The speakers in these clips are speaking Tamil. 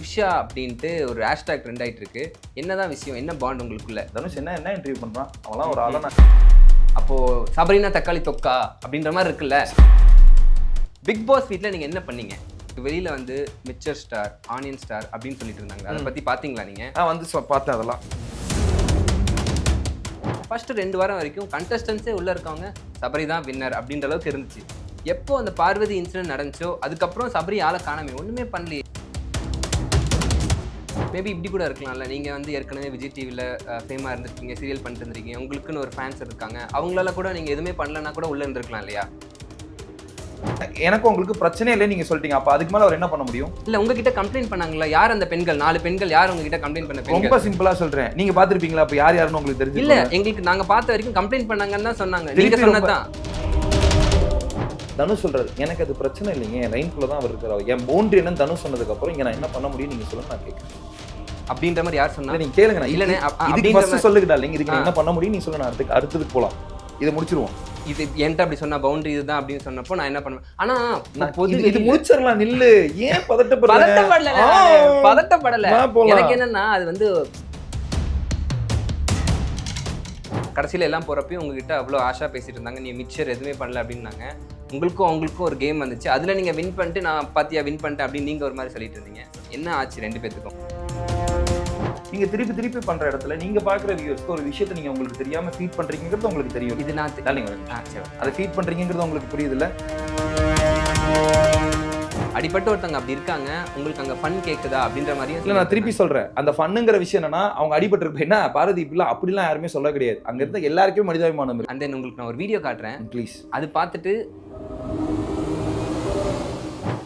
உஷா அப்படின்ட்டு ஒரு ஹேஷ்டாக் ட்ரெண்ட் ஆயிட்டு இருக்கு. என்னதான் விஷயம், என்ன பாண்ட் உங்களுக்குள்ள? தனுஷ் என்ன இன்டர்வியூ பண்றான், அவன்லாம் ஒரு ஆளா? அப்போ சபரினா தக்காளி தொக்கா அப்படின்ற மாதிரி இருக்குல்ல. பிக் பாஸ் வீட்டில் நீங்க என்ன பண்ணீங்க? வெளியில வந்து மிச்சர் ஸ்டார், ஆனியன் ஸ்டார் அப்படின்னு சொல்லிட்டு இருந்தாங்க. அதை பத்தி பாத்தீங்களா நீங்க? பார்த்தேன் அதெல்லாம். ஃபர்ஸ்ட் 2 வாரம் வரைக்கும் கண்டஸ்டன்ஸே உள்ள இருக்கவங்க சபரி தான் வின்னர் அப்படின்ற அளவுக்கு இருந்துச்சு. எப்போ அந்த பார்வதி இன்சிடென்ட் நடந்துச்சோ அதுக்கப்புறம் சபரி ஆளை காணாமே, ஒண்ணுமே பண்ணலையே. மேபி இப்படி கூட இருக்கலாம்ல, நீங்கள் வந்து ஏற்கனவே விஜய் டிவியில் ஃபேமாக இருந்திருக்கீங்க, சீரியல் பண்ணிட்டு இருந்திருக்கீங்க, உங்களுக்குன்னு ஒரு ஃபேன்ஸ் இருக்காங்க, அவங்களால கூட நீங்கள் எதுவுமே பண்ணலன்னா கூட உள்ளே இருந்திருக்கலாம் இல்லையா? எனக்கு உங்களுக்கு பிரச்சனை இல்லை நீங்க சொல்லிட்டீங்க, அப்ப அதுக்கு மேல அவர் என்ன பண்ண முடியும்? இல்ல உங்ககிட்ட கம்ப்ளைண்ட் பண்ணாங்களா? யார் அந்த பெண்கள்? 4 பெண்கள் யார் உங்ககிட்ட கம்ப்ளைண்ட் பண்ண பெண்கள்? ரொம்ப சிம்பிளா சொல்றேன், நீங்க பாத்துருப்பீங்களா? அப்ப யார் யாருன்னு உங்களுக்கு தெரிஞ்சு? இல்ல, எங்களுக்கு நாங்க பார்த்த வரைக்கும் கம்ப்ளைண்ட் பண்ணாங்கன்னு தான் சொன்னாங்க. நீங்க சொன்னதுதான். தனுஷ் சொல்றாரு எனக்கு அது பிரச்சனை இல்லைங்க, என் லைன்குள்ள தான் அவர் இருக்கிறார், என் பவுண்டரி என்னன்னு தனுஷ் சொன்னதுக்கு அப்புறம் இங்க நான் என்ன பண்ண முடியும் நீங்க சொல்லுங்க, நான் கேட்கிறேன் அப்படின்ற மாதிரி யார் சொன்னா? நீங்க கேளுங்க. நான் இல்லனே இதுக்கு ஃபர்ஸ்ட் சொல்லுங்கடா, இல்லங்க இதுக்கு என்ன பண்ண முடியும் நீ சொல்லுங்க, நான் அடுத்ததுக்கு போலாம், இதை முடிச்சிருவோம். இது என்கிட்ட அப்படி சொன்னா பவுண்டரி இதுதான் அப்படின்னு சொன்னப்போ நான் என்ன பண்ணுவேன்? ஆனா இது முடிச்சிடலாம், நில்லு, ஏன் பதட்டப்படல? எனக்கு என்னன்னா அது வந்து கடைசியில எல்லாம் போறப்பயும் உங்ககிட்ட அவ்வளோ ஆஷா பேசிட்டு இருந்தாங்க, நீ மிக்சர் எதுவுமே பண்ணல அப்படின்னாங்க. உங்களுக்கும் அவங்களுக்கும் ஒரு கேம் வந்துச்சு, அதுல நீங்க வின் பண்ணிட்டு நான் பாத்தியா வின் பண்ணிட்டேன் அப்படின்னு நீங்க ஒரு மாதிரி சொல்லிட்டு இருந்தீங்க. என்ன ஆச்சு 2 பேத்துக்கும்? நீங்க திருப்பி பண்ற இடத்துல நீங்க பாக்குற வியூவர்ஸ்க்கு ஒரு விஷயத்தை நீங்க உங்களுக்கு தெரியாம ஃபீட் பண்றீங்கிறது உங்களுக்கு தெரியும். இது நான் அதை ஃபீட் பண்றீங்கிறது உங்களுக்கு புரியுது இல்ல? அடிப்பட்டு ஒருத்தவங்க அப்படி இருக்காங்க, உங்களுக்கு அங்க ஃபன் கேக்குதா அப்படின்ற மாதிரி. இல்ல நான் திருப்பி சொல்றேன், அந்த ஃபன்னுங்கிற விஷயம் என்னன்னா அவங்க அடிபட்டு இருக்கு. என்ன பாரதி இப்படிலாம் அப்படிலாம் யாருமே சொல்ல கிடையாது, அங்க இருந்த எல்லாருக்குமே மனிதாபிமானம் இருக்கு. அண்ட் தென் உங்களுக்கு நான் ஒரு வீடியோ காட்டுறேன் ப்ளீஸ். அது பார்த்துட்டு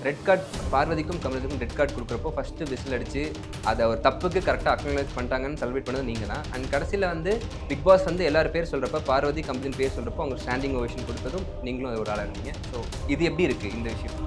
ரெட் கார்டு பார்வதிக்கும் கமலத்துக்கும் ரெட் கார்டு கொடுக்குறப்போ ஃபஸ்ட்டு விசில் அடிச்சு அதை ஒரு தப்புக்கு கரெக்டாக அக்னாலேஜ் பண்ணிட்டாங்கன்னு செலிப்ரேட் பண்ணது நீங்கள் தான். அண்ட் கடைசியில் வந்து பிக் பாஸ் வந்து எல்லாரும் பேர் சொல்கிறப்ப பார்வதி கமலின் பேர் சொல்கிறப்போ அவங்க ஸ்டாண்டிங் ஓவேஷன் கொடுத்ததும் நீங்களும் ஒரு ஆளாக இருந்தீங்க. ஸோ இது எப்படி இருக்குது இந்த விஷயம்?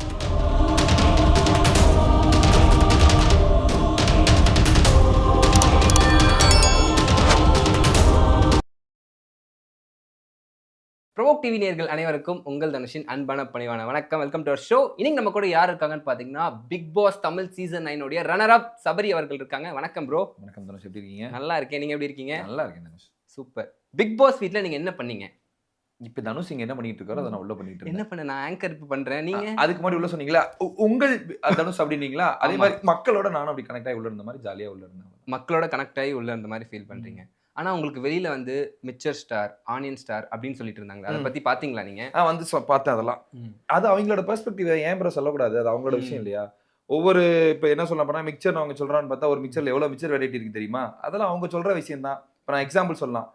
ப்ரோவோக் டிவி நேயர்கள் அனைவருக்கும் உங்கள் தனுஷின் அன்பான பணிவான வணக்கம். Welcome to our show. இன்னைக்கு நம்ம கூட யார் இருக்காங்கன்னு பார்த்தீங்கன்னா பிக் பாஸ் தமிழ் சீசன் 9 உடைய ரன்னர் அப் சபரி அவர்கள் இருக்காங்க. வணக்கம் ப்ரோ. வணக்கம் தனுஷ், எப்படி இருக்கீங்க? நல்லா இருக்கேன், நீங்க எப்படி இருக்கீங்க? நல்லா இருக்கேன் தனுஷ். சூப்பர். பிக் பாஸ் வீட்ல நீங்க என்ன பண்ணீங்க? இப்ப தனுஷ் இங்க என்ன பண்ணிட்டு இருக்காரோ அதை நான் உள்ள பண்ணிட்டு இருக்கேன். என்ன பண்ண? நான் ஆங்கர் இப்ப பண்றேன், நீங்க அதுக்கு முன்னாடி உள்ள சொன்னீங்களா உங்கள் தனுஷ் அப்படின்னீங்களா? அதே மாதிரி மக்களோட நானும் அப்படி கனெக்ட் ஆகி உள்ள இருந்த மாதிரி ஜாலியா உள்ள இருந்தேன். மக்களோட கனெக்ட் ஆகி உள்ள இருந்த மாதிரி ஃபீல் பண்றீங்க. ஆனா உங்களுக்கு வெளியில வந்து மிச்சர் ஸ்டார், ஆனியன் ஸ்டார் அப்படின்னு சொல்லிட்டு இருந்தாங்க. அதை பத்தி பாத்தீங்களா நீங்க? வந்து பார்த்தேன் அதெல்லாம். அது அவங்களோட பெர்ஸ்பெக்டிவ், ஏன் ப்ரோ சொல்லக்கூடாது, அது அவங்களோட விஷயம் இல்லையா? ஒவ்வொரு இப்ப என்ன சொல்ல போனா மிக்சர் அவங்க சொல்றான்னு பார்த்தா ஒரு மிக்சர்ல எவ்வளவு மிக்சர் வெரைட்டி இருக்கு தெரியுமா? அதெல்லாம் அவங்க சொல்ற விஷயம் தான். இப்ப நான் எக்ஸாம்பிள் சொல்லலாம்,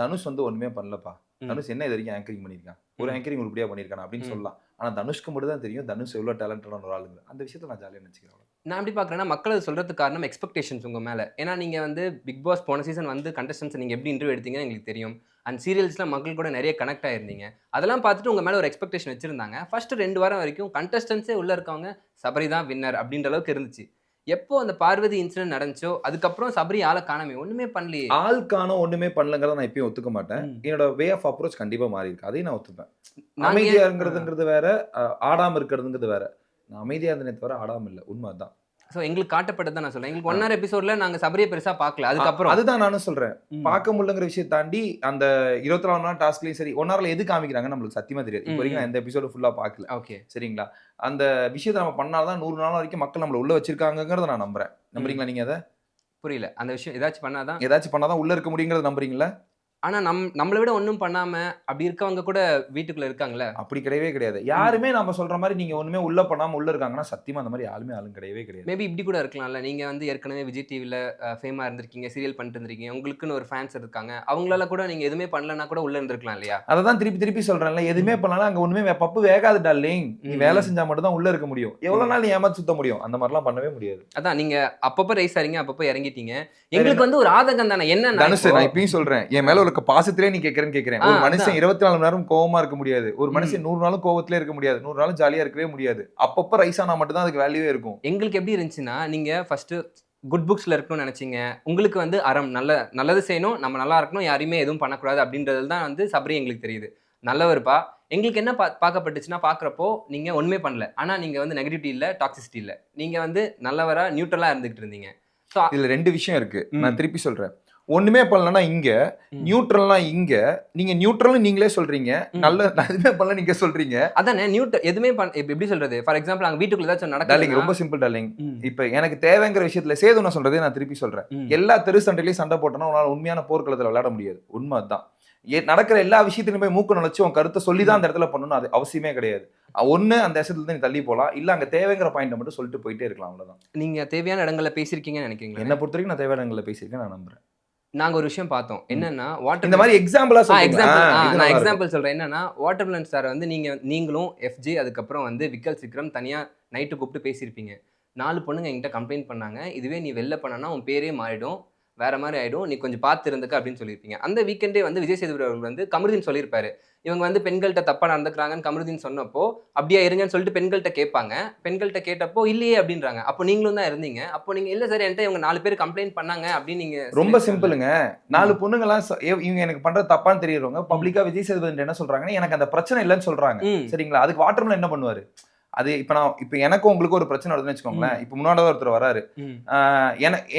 தனுஷ் வந்து ஒண்ணுமே பண்ணலப்பா, தனுஷ் என்ன இது வரைக்கும் ஆங்கரிங் பண்ணிருக்கான், ஒரு ஆங்கரிங் உருப்படியா பண்ணிருக்கான் அப்படின்னு சொல்லலாம். ஆனா தனுஷ்க்கு மட்டும் தான் தெரியும் தனுஷ் எவ்வளவு டேலண்டடான ஒரு ஆளுங்க. அந்த விஷயத்த நான் ஜாலியா நினைச்சுக்கிறேன். நான் எப்படி பார்க்குறேன்னா, மக்கள் சொல்கிறதுக்கு காரணம் எக்ஸ்பெக்டேஷன்ஸ் உங்கள் மேலே. ஏன்னா நீங்கள் வந்து பிக் பாஸ் போன சீசன் வந்து கண்டஸ்டன்ஸ் நீங்கள் எப்படி இன்டர்வியூ எடுத்தீங்கன்னு எங்களுக்கு தெரியும். அண்ட் சீரியல்ஸில் மக்கள் கூட நிறைய கனெக்ட் ஆயிருந்தீங்க. அதெல்லாம் பார்த்துட்டு உங்கள் மேலே ஒரு எக்ஸ்பெக்டேஷன் வச்சிருந்தாங்க. ஃபர்ஸ்ட் 2 வாரம் வரைக்கும் கண்டஸ்டன்ஸே உள்ளே இருக்கவங்க சபரி தான் வின்னர் அப்படின்ற அளவுக்கு இருந்துச்சு. எப்போ அந்த பார்வதி இன்சிடென்ட் நடந்துச்சோ அதுக்கப்புறம் சபரி ஆளை காணாமே, ஒன்றுமே பண்ணலையே. ஆள் காணோம் ஒன்றுமே பண்ணலங்கிறத நான் எப்பயும் ஒத்துக்க மாட்டேன். என்னோட வே ஆஃப் அப்ரோச் கண்டிப்பாக மாறி இருக்கு, அதையும் நான் ஒத்துப்பேன். அமைதியாங்கிறதுங்கிறது வேற, ஆடாமல் இருக்கிறதுங்கிறது வேற. நான் அமைதியாக இருந்தே தவிர ஆடாமல் இல்லை, உண்மை தான். ஸோ எங்களுக்கு காட்டப்பட்டது தான் நான் சொல்றேன். எங்களுக்கு 1 hour எபிசோட்ல நாங்கள் சபரியை பெருசாக பார்க்கல. அதுக்கப்புறம் அதுதான் நானும் சொல்றேன், பார்க்க முடியலங்கிற விஷயம் தாண்டி அந்த 24 நாள் டாஸ்க்லையும் சரி 1 hourல எது காமிக்கிறாங்க நம்மளுக்கு சத்தியமா தெரியாது. இப்போ வரைக்கும் நான் இந்த எபிசோடு ஃபுல்லா பார்க்கல. ஓகே சரிங்களா? அந்த விஷயத்தை நம்ம பண்ணால்தான் 100 நாள் வரைக்கும் மக்கள் நம்மள உள்ள வச்சிருக்காங்கிறத நான் நம்புறேன். நம்புறீங்களா நீங்க? அதை புரியல. அந்த விஷயம் ஏதாச்சும் பண்ணாதான் உள்ள இருக்க முடியுங்கிறத நம்புறீங்களா? ஆனா நம்மளை விட ஒன்றும் பண்ணாம அப்படி இருக்கவங்க கூட வீட்டுக்குள்ள இருக்காங்களே. அப்படி கிடையவே கிடையாது. யாருமே நம்ம சொல்ற மாதிரி நீங்க ஒண்ணுமே உள்ள பண்ணாம உள்ள இருக்காங்கன்னா சத்தியமா அந்த மாதிரி யாருமே ஆளும் கிடையவே கிடையாது. மேபி இப்படி கூட இருக்கலாம்ல, நீங்க வந்து ஏற்கனவே விஜய் டிவில ஃபேமா இருந்திருக்கீங்க, சீரியல் பண்ணிட்டு இருந்திருக்கீங்க, உங்களுக்குன்னு ஒரு ஃபேன்ஸ் இருக்காங்க, அவங்களால கூட நீங்க எதுவுமே பண்ணலன்னா கூட உள்ள இருந்திருக்கலாம் இல்லையா? அதான் திருப்பி சொல்றேன்ல, எதுவுமே பண்ணலாம் அங்க ஒண்ணுமே பப்பு வேகாது டார்லிங். நீ வேலை செஞ்சா மட்டும் தான் உள்ள இருக்க முடியும். எவ்வளவு நாள் நீ ஏமாத்தி சுத்த முடியும்? அந்த மாதிரிலாம் பண்ணவே முடியாது. அதான் நீங்க அப்பப்ப ரைஸ் ஆறீங்க, அப்பப்ப இறங்கிட்டீங்க. எங்களுக்கு வந்து ஒரு ஆதங்கம் தானே. என்ன நான் இப்பயும் சொல்றேன், என் மேல ஒரு பாசத்திலே நீ கேட்கிறேன். ஒரு மனுஷன் 24 மணி நேரம் கோவமா இருக்க முடியாது. ஒரு மனுஷன் 100 நாளும் கோவத்திலே இருக்க முடியாது. 100 நாளும் ஜாலியா இருக்கவே முடியாது. அப்பப்ப ரைஸ் ஆனா மட்டும் தான் அதுக்கு வேல்யூவே இருக்கும். எங்களுக்கு எப்படி இருந்துச்சுன்னா, நீங்க ஃபர்ஸ்ட் குட் புக்ஸ்ல இருக்கணும்னு நினைச்சீங்க. உங்களுக்கு வந்து நல்லது செய்யணும், நம்ம நல்லா இருக்கணும், யாரையுமே எதுவும் பண்ணக்கூடாது அப்படின்றது தான் வந்து சபரி எங்களுக்கு தெரியுது. நல்லவருப்பா. எங்களுக்கு என்ன பார்க்கப்பட்டுச்சுன்னா, பார்க்குறப்போ நீங்க ஒண்ணுமே பண்ணல. ஆனா நீங்க வந்து நெகட்டிவிட்டி இல்ல, டாக்ஸிசிட்டி இல்ல. நீங்க வந்து நல்லவரா, நியூட்ரலா இருந்துகிட்டு இருந்தீங்க. ஸோ இதுல 2 விஷயம் இருக்கு. ம். நான் திருப்பி சொல்றேன். ஒண்ணுமே பண்ணலன்னா இங்க, ம். நியூட்ரல்னா இங்க. நீங்க நியூட்ரல்னு நீங்களே சொல்றீங்க. ம். நான் எதுவுமே பண்ணல நீங்க சொல்றீங்க. அதானே எதுவுமே எப்படி சொல்றது? ஃபார் எக்ஸாம்பிள் அங்க வீட்டுக்குள்ள ஏதாச்சும் டார்லிங் நடக்குதுன்னா ரொம்ப சிம்பிள் டார்லிங். ம். இப்ப எனக்கு தேவைங்கிற விஷயத்துல சேது நான் சொல்றதே நான் திருப்பி சொல்றேன். ம். எல்லா தெரு சண்டையிலயும் சண்டை போட்டோம்னா உன்னால உண்மையான போர்க்களத்துல விளையாட முடியாது. உண்மை அதான். நடக்கிற எல்லா விஷயத்திலும் போய் மூக்க நுழைச்சு உன் கருத்தை சொல்லி தான் அந்த இடத்துல பண்ணணும் அது அவசியமே கிடையாது. ஒண்ணு அந்த இடத்துல இருந்து நீ தள்ளி போலாம். இல்ல அங்க தேவைங்கிற பாயிண்ட மட்டும் சொல்லிட்டு போயிட்டே இருக்கலாம் அவ்வளவுதான். நீங்க தேவையான இடங்கள்ல பேசியிருக்கீங்கன்னு நினைக்கிறீங்களா? என்ன பொறுத்த வரைக்கும் நான் தேவையான இடங்கள்ல பேசியிருக்கேன் நான் நம்புறேன். நாங்க ஒரு விஷயம் பார்த்தோம். என்னன்னா இந்த மாதிரி எக்ஸாம்பிளா சொல்றீங்க. நான் எக்ஸாம்பிள் சொல்றேன். என்னன்னா வாட்டர்மெலன் சார் வந்து நீங்களும் எஃப்ஜே அதுக்கப்புறம் வந்து விக்கல் விக்ரம் தனியா நைட்டு கூப்பிட்டு பேசியிருப்பீங்க. 4 பொண்ணுங்க என்கிட்ட கம்ப்ளைண்ட் பண்ணாங்க. இதுவே நீ வெளில பண்ணனா உன் பேரே மாறிடும். வேற மாதிரி ஆயிடும். நீ கொஞ்சம் பார்த்து இருந்துக்க அப்படின்னு சொல்லியிருப்பீங்க. அந்த வீக்கெண்டே வந்து விஜய் சேதுபதி அவர்கள் வந்து கமருதீன் சொல்லியிருப்பாரு. இவங்க வந்து பெண்கள்ட்ட தப்பா நடந்துக்கிறாங்கன்னு கமருதீன் சொன்னப்போ, அப்படியா இருங்கன்னு சொல்லிட்டு பெண்கள்ட்ட கேட்பாங்க. பெண்கள்ட்ட கேட்டப்போ இல்லையே அப்படின்றாங்க. அப்போ நீங்களும் தான் இருந்தீங்க. அப்போ நீங்க இல்ல சார் என்கிட்ட இவங்க 4 பேர் கம்ப்ளைண்ட் பண்ணாங்க அப்படின்னு நீங்க ரொம்ப சிம்பிளுங்க. 4 பொண்ணுங்கலாம் இவங்க எனக்கு பண்றது தப்பான்னு தெரியறவங்க பப்ளிக்கா விஜய் சேதுபதி என்ன சொல்றாங்கன்னா எனக்கு அந்த பிரச்சனை இல்லைன்னு சொல்றாங்க. சரிங்களா? அதுக்கு வாட்டர்மெலன் என்ன பண்ணுவாரு? அது இப்ப எனக்கும் உங்களுக்கு ஒரு பிரச்சனை வருதுன்னு வச்சுக்கோங்களேன். இப்ப முன்னாடி ஒருத்தர் வராரு.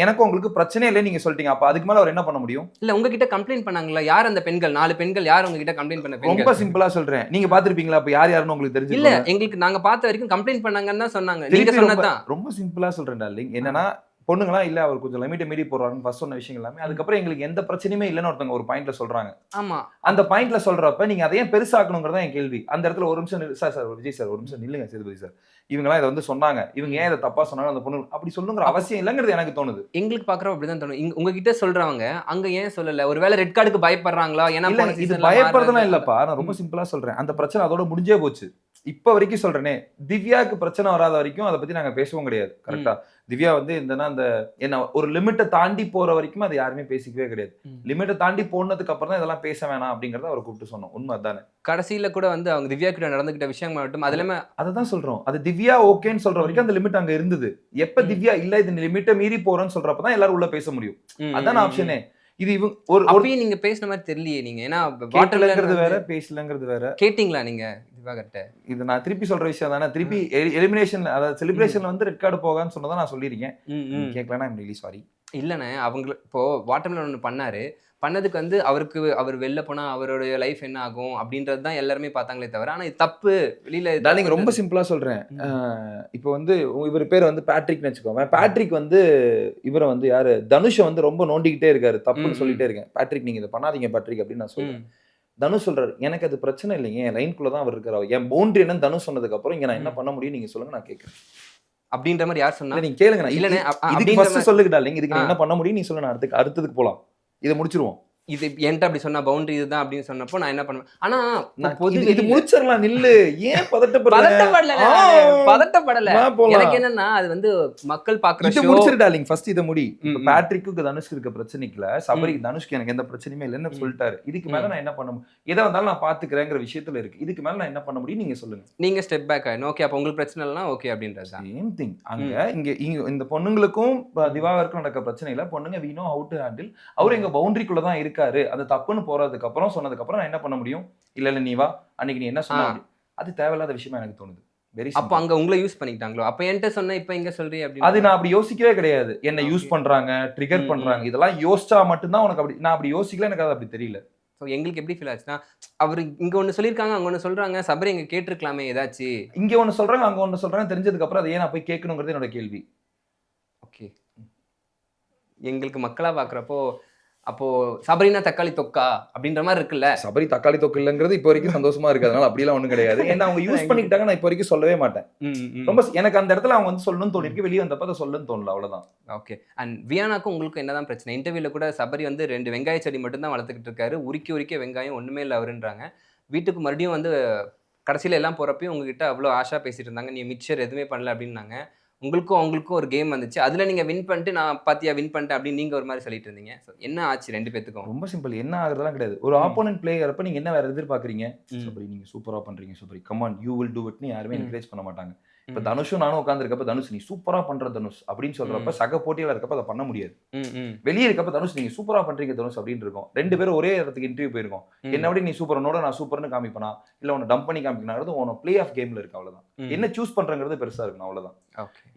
எனக்கும் உங்களுக்கு பிரச்சனை இல்லைன்னு நீங்க சொல்லிட்டீங்க. அப்ப அதுக்கு மேல அவர் என்ன பண்ண முடியும்? இல்ல உங்ககிட்ட கம்ப்ளைண்ட் பண்ணாங்களா? யார் அந்த பெண்கள்? 4 பெண்கள் யார் உங்ககிட்ட கம்ப்ளைண்ட் பண்ண பெண்கள்? ரொம்ப சிம்பிளா சொல்றேன். நீங்க பாத்திருப்பீங்களா? அப்ப யாருன்னு உங்களுக்கு தெரிஞ்சு இல்ல எங்களுக்கு நாங்க பார்த்த வரைக்கும் கம்ப்ளைண்ட் பண்ணாங்கன்னு தான் சொன்னாங்க. நீங்க சொன்னதுதான். ரொம்ப சிம்பிளா சொல்றேன் டார்லிங். என்னன்னா பொண்ணுங்களா இல்ல அவர் கொஞ்சம் லிமிட்டை மீறி போறாருன்னு ஃபர்ஸ்ட் சொன்ன விஷயம் எல்லாமே அதுக்கப்புறம் எங்களுக்கு எந்த பிரச்சனையுமே இல்லைன்னு ஒருத்தவங்க ஒரு பாயிண்ட்ல சொல்றாங்க. ஆமா. அந்த பாயிண்ட்ல சொல்றப்ப நீங்க அதையே பெருசாக்கணுங்கிறதா என் கேள்வி. அந்த இடத்துல ஒரு நிமிஷம் சார் விஜய் சார் ஒரு நிமிஷம் நில்லுங்க சேதுபதி சார். இவங்கலாம் இதை வந்து சொன்னாங்க. இவங்க ஏன் இதை தப்பா சொன்னாங்க அந்த பொண்ணு அப்படி சொல்லுங்கிற அவசியம் இல்லைங்கிறது எனக்கு தோணுது. எங்களுக்கு பாக்குறோம் அப்படிதான் தோணும். உங்ககிட்ட சொல்றவங்க அங்க ஏன் சொல்லல? ஒருவேளை ரெட் கார்டுக்கு பயப்படுறாங்களா? ஏன்னா இது பயப்படுறதுலாம் இல்லப்பா. நான் ரொம்ப சிம்பிளா சொல்றேன். அந்த பிரச்சனை அதோட முடிஞ்சே போச்சு. இப்ப வரைக்கும் சொல்றேனே திவ்யாக்கு பிரச்சனை வராத வரைக்கும் அதை பத்தி நாங்க பேசவும் கிடையாது. கரெக்டா? திவ்யா வந்து இந்த என்ன ஒரு லிமிட்டை தாண்டி போற வரைக்கும் அதை யாருமே பேசிக்கவே கிடையாது. லிமிட்டை தாண்டி போனதுக்கு அப்புறம் தான் இதெல்லாம் பேச வேணாம் அப்படிங்கறத அவரை கூப்பிட்டு சொன்னோம். உண்மை அதானே. கடைசியில கூட வந்து அவங்க திவ்யா கிட்ட நடந்துகிட்ட விஷயம் மட்டும் அதுலமே அததான் சொல்றோம். அது திவ்யா ஓகேன்னு சொல்ற வரைக்கும் அந்த லிமிட் அங்க இருந்தது. எப்ப திவ்யா இல்ல இது லிமிட்டை மீறி போறோன்னு சொல்றப்பதான் எல்லாரும் உள்ள பேச முடியும். அதான் ஆப்ஷனே. இது ஒரு அப்பயும் நீங்க பேசின மாதிரி தெரியலையே நீங்க. ஏன்னா வாட்டர்லங்கிறது வேற பேசலங்கிறது வேற. கேட்டிங்களா நீங்க திவாகர்ட்ட? இது நான் திருப்பி சொல்ற விஷயம் தானே. திருப்பி எலிமினேஷன் அதாவது செலிப்ரேஷன்ல வந்து ரெட் கார்டு போகான்னு சொன்னதான் நான் சொல்லியிருக்கேன். கேட்கலன்னா ஐம் ரியலி சாரி. இல்லண்ணே அவங்க இப்போ வாட்டர்மெலன் ஒன்று பண்ணாரு. பண்ணதுக்கு வந்து அவர் வெளில போனா அவருடைய லைஃப் என்ன ஆகும் அப்படின்றது தான் எல்லாருமே பார்த்தாங்களே தவிர ஆனா இது தப்பு வெளியில டார்லிங் ரொம்ப சிம்பிளா சொல்றேன். இப்போ வந்து இவர் பேர் வந்து பேட்ரிக்னு வச்சுக்கோங்க. பேட்ரிக் வந்து இவரை வந்து யாரு தனுஷை வந்து ரொம்ப நோண்டிக்கிட்டே இருக்காரு. தப்புன்னு சொல்லிட்டே இருக்கேன். பேட்ரிக் நீங்க இதை பண்ணாதீங்க பேட்ரிக் அப்படின்னு நான் சொல்றேன். தனுஷ் சொல்றாரு எனக்கு அது பிரச்சனை இல்லைங்க. என் லைன்குள்ள தான் அவர் இருக்காரு. என் பவுண்டரி என்னன்னு தனுஷ் சொன்னதுக்கு அப்புறம் இங்க நான் என்ன பண்ண முடியும் நீங்க சொல்லுங்க நான் கேட்கிறேன். அப்படின்ற மாதிரி யார் சொன்னா? நீங்க கேளுங்க. இல்லனே இதுக்கு ஃபர்ஸ்ட் சொல்லுங்க டார்லிங். இதுக்கு என்ன பண்ண முடியும் நீ சொல்லுங்க. நான் அடுத்ததுக்கு போலாம். இதை முடிச்சிருவோம். இது என்கிட்ட அப்படி சொன்னா பவுண்டரி இதுதான் அப்படின்னு சொன்னப்போ நான் என்ன பண்ணுவேன்? ஆனா இது முடிச்சிடலாம். நில்லு. ஏன் பதட்டப்படல? எனக்கு என்னன்னா அது வந்து மக்கள் பாக்குற ஷோ முடிச்சிரு டார்லிங். ஃபர்ஸ்ட் இத முடி. இப்ப பேட்ரிக்கு தனுஷ்க்கு இருக்க பிரச்சனைக்குல சபரி தனுஷ்க்கு எனக்கு எந்த பிரச்சனையுமே இல்லைன்னு சொல்லிட்டாரு. இதுக்கு மேல நான் என்ன பண்ண முடியும்? எதை வந்தாலும் நான் பாத்துக்கிறேங்கிற விஷயத்துல இருக்கு. இதுக்கு மேல நான் என்ன பண்ண முடியும் நீங்க சொல்லுங்க. நீங்க ஸ்டெப் பேக் ஆயிடும். ஓகே அப்ப உங்களுக்கு பிரச்சனை இல்லைன்னா ஓகே அப்படின்றது தான். Same thing. இங்க இந்த பொண்ணுங்களுக்கும் திவாகருக்கும் நடக்க பிரச்சனை இல்ல. பொண்ணுங்க we know how to handle. அவர் எங்க பவுண்டரிக்குள்ள தான் இருக்காரு. அது தப்புன்னு போறதுக்கு அப்புறம் சொன்னதுக்கு அப்புறம் நான் என்ன பண்ண முடியும்? இல்ல நீ வா அன்னைக்கு நீ என்ன சொன்ன அது தேவையில்லாத விஷயமா எனக்கு தோணுது. அப்ப அங்க உங்களை யூஸ் பண்ணிக்கிட்டாங்களோ? அப்ப என்கிட்ட சொன்ன இப்ப எங்க சொல்றீ அப்படி? அது நான் அப்படி யோசிக்கவே கிடையாது. என்ன யூஸ் பண்றாங்க, ட்ரிகர் பண்றாங்க. இதெல்லாம் யோசிச்சா மட்டும்தான் உனக்கு அப்படி. நான் அப்படி யோசிக்கல. எனக்கு அது அப்படி தெரியல. எங்களுக்கு எப்படி ஃபீல் ஆச்சுன்னா அவர் இங்க ஒண்ணு சொல்லியிருக்காங்க அங்க ஒண்ணு சொல்றாங்க. சபரி எங்க கேட்டிருக்கலாமே ஏதாச்சு. இங்க ஒண்ணு சொல்றாங்க அங்க ஒண்ணு சொல்றாங்க. தெரிஞ்சதுக்கு அப்புறம் அதை ஏன் நான் போய் கேட்கணுங்கிறது என்னோட கேள்வி. ஓகே எங்களுக்கு மக்களா பாக்குறப்போ அப்போ சபரினா தக்காளி தொக்கா அப்படின்ற மாதிரி இருக்குல்ல. சபரி தக்காளி தொக்கு இல்லங்கிறது இப்போ வரைக்கும் சந்தோஷமா இருக்கு. அதனால அப்படிலாம் ஒண்ணும் கிடையாது. ஏன்னா அவங்க யூஸ் பண்ணிக்கிட்டாங்க. நான் இப்போ வரைக்கும் சொல்லவே மாட்டேன். ரொம்ப எனக்கு அந்த இடத்துல அவங்க வந்து சொல்லணும்னு தோணிருக்கு. வெளியே வந்தப்ப அதை சொல்லணும்னு தோணல. அவ்வளவுதான். ஓகே. அண்ட் வியானாக்கும் உங்களுக்கு என்னதான் பிரச்சனை? இன்டர்வியூல கூட சபரி வந்து 2 வெங்காய செடி மட்டும் தான் வளர்த்துக்கிட்டு இருக்காரு. உரிக்க வெங்காயம் ஒண்ணுமே இல்லை அவருன்றாங்க. வீட்டுக்கு மறுபடியும் வந்து கடைசியில எல்லாம் போறப்பயும் உங்ககிட்ட அவ்வளோ ஆஷா பேசிட்டு இருந்தாங்க. நீ மிக்சர் எதுவுமே பண்ணல அப்படின்னாங்க. உங்களுக்கும் அவங்களுக்கும் ஒரு கேம் வந்துச்சு. அதுல நீங்க வின் பண்ணிட்டு நான் பாத்தியா வின் பண்ணிட்டேன் அப்படின்னு நீங்க ஒரு மாதிரி சொல்லிட்டு இருந்தீங்க. என்ன ஆச்சு 2 பேத்துக்கும்? ரொம்ப சிம்பிள். என்ன ஆகுறதெல்லாம் கிடையாது. ஒரு ஆப்போனன்ட் பிளேயர் அப்ப நீங்க என்ன வேற எதிர்பார்க்கறீங்க? சபரி நீங்க சூப்பரா பண்றீங்க Sabari. Come on you will do இட்னு யாருமே என்கரேஜ் பண்ண மாட்டாங்க. இப்ப தனுஷும் நானும் உட்காந்துருக்கப்ப தனுஷ் நீ சூப்பரா பண்ற தனுஷ் அப்படின்னு சொல்றப்ப சக போட்டியில இருக்கப்ப அதை பண்ண முடியாது. வெளியே இருக்கப்ப தனுஷ் நீங்க சூப்பரா பண்றீங்க தனுஷ் அப்படின்னு இருக்கும். 2 பேரும் ஒரே இடத்துக்கு இன்டர்வியூ போயிருக்கோம். என்ன விட நீ சூப்பர், உன்னோட நான் சூப்பர்னு காமிப்பனா இல்ல உன்னை டம்ப் பண்ணி காமிக்கணும், உன பிளே ஆஃப் கேம்ல இருக்கு அவ்வளவுதான். என்ன சூஸ் பண்றங்கிறது பெருசா இருக்கணும் அவ்வளவுதான்.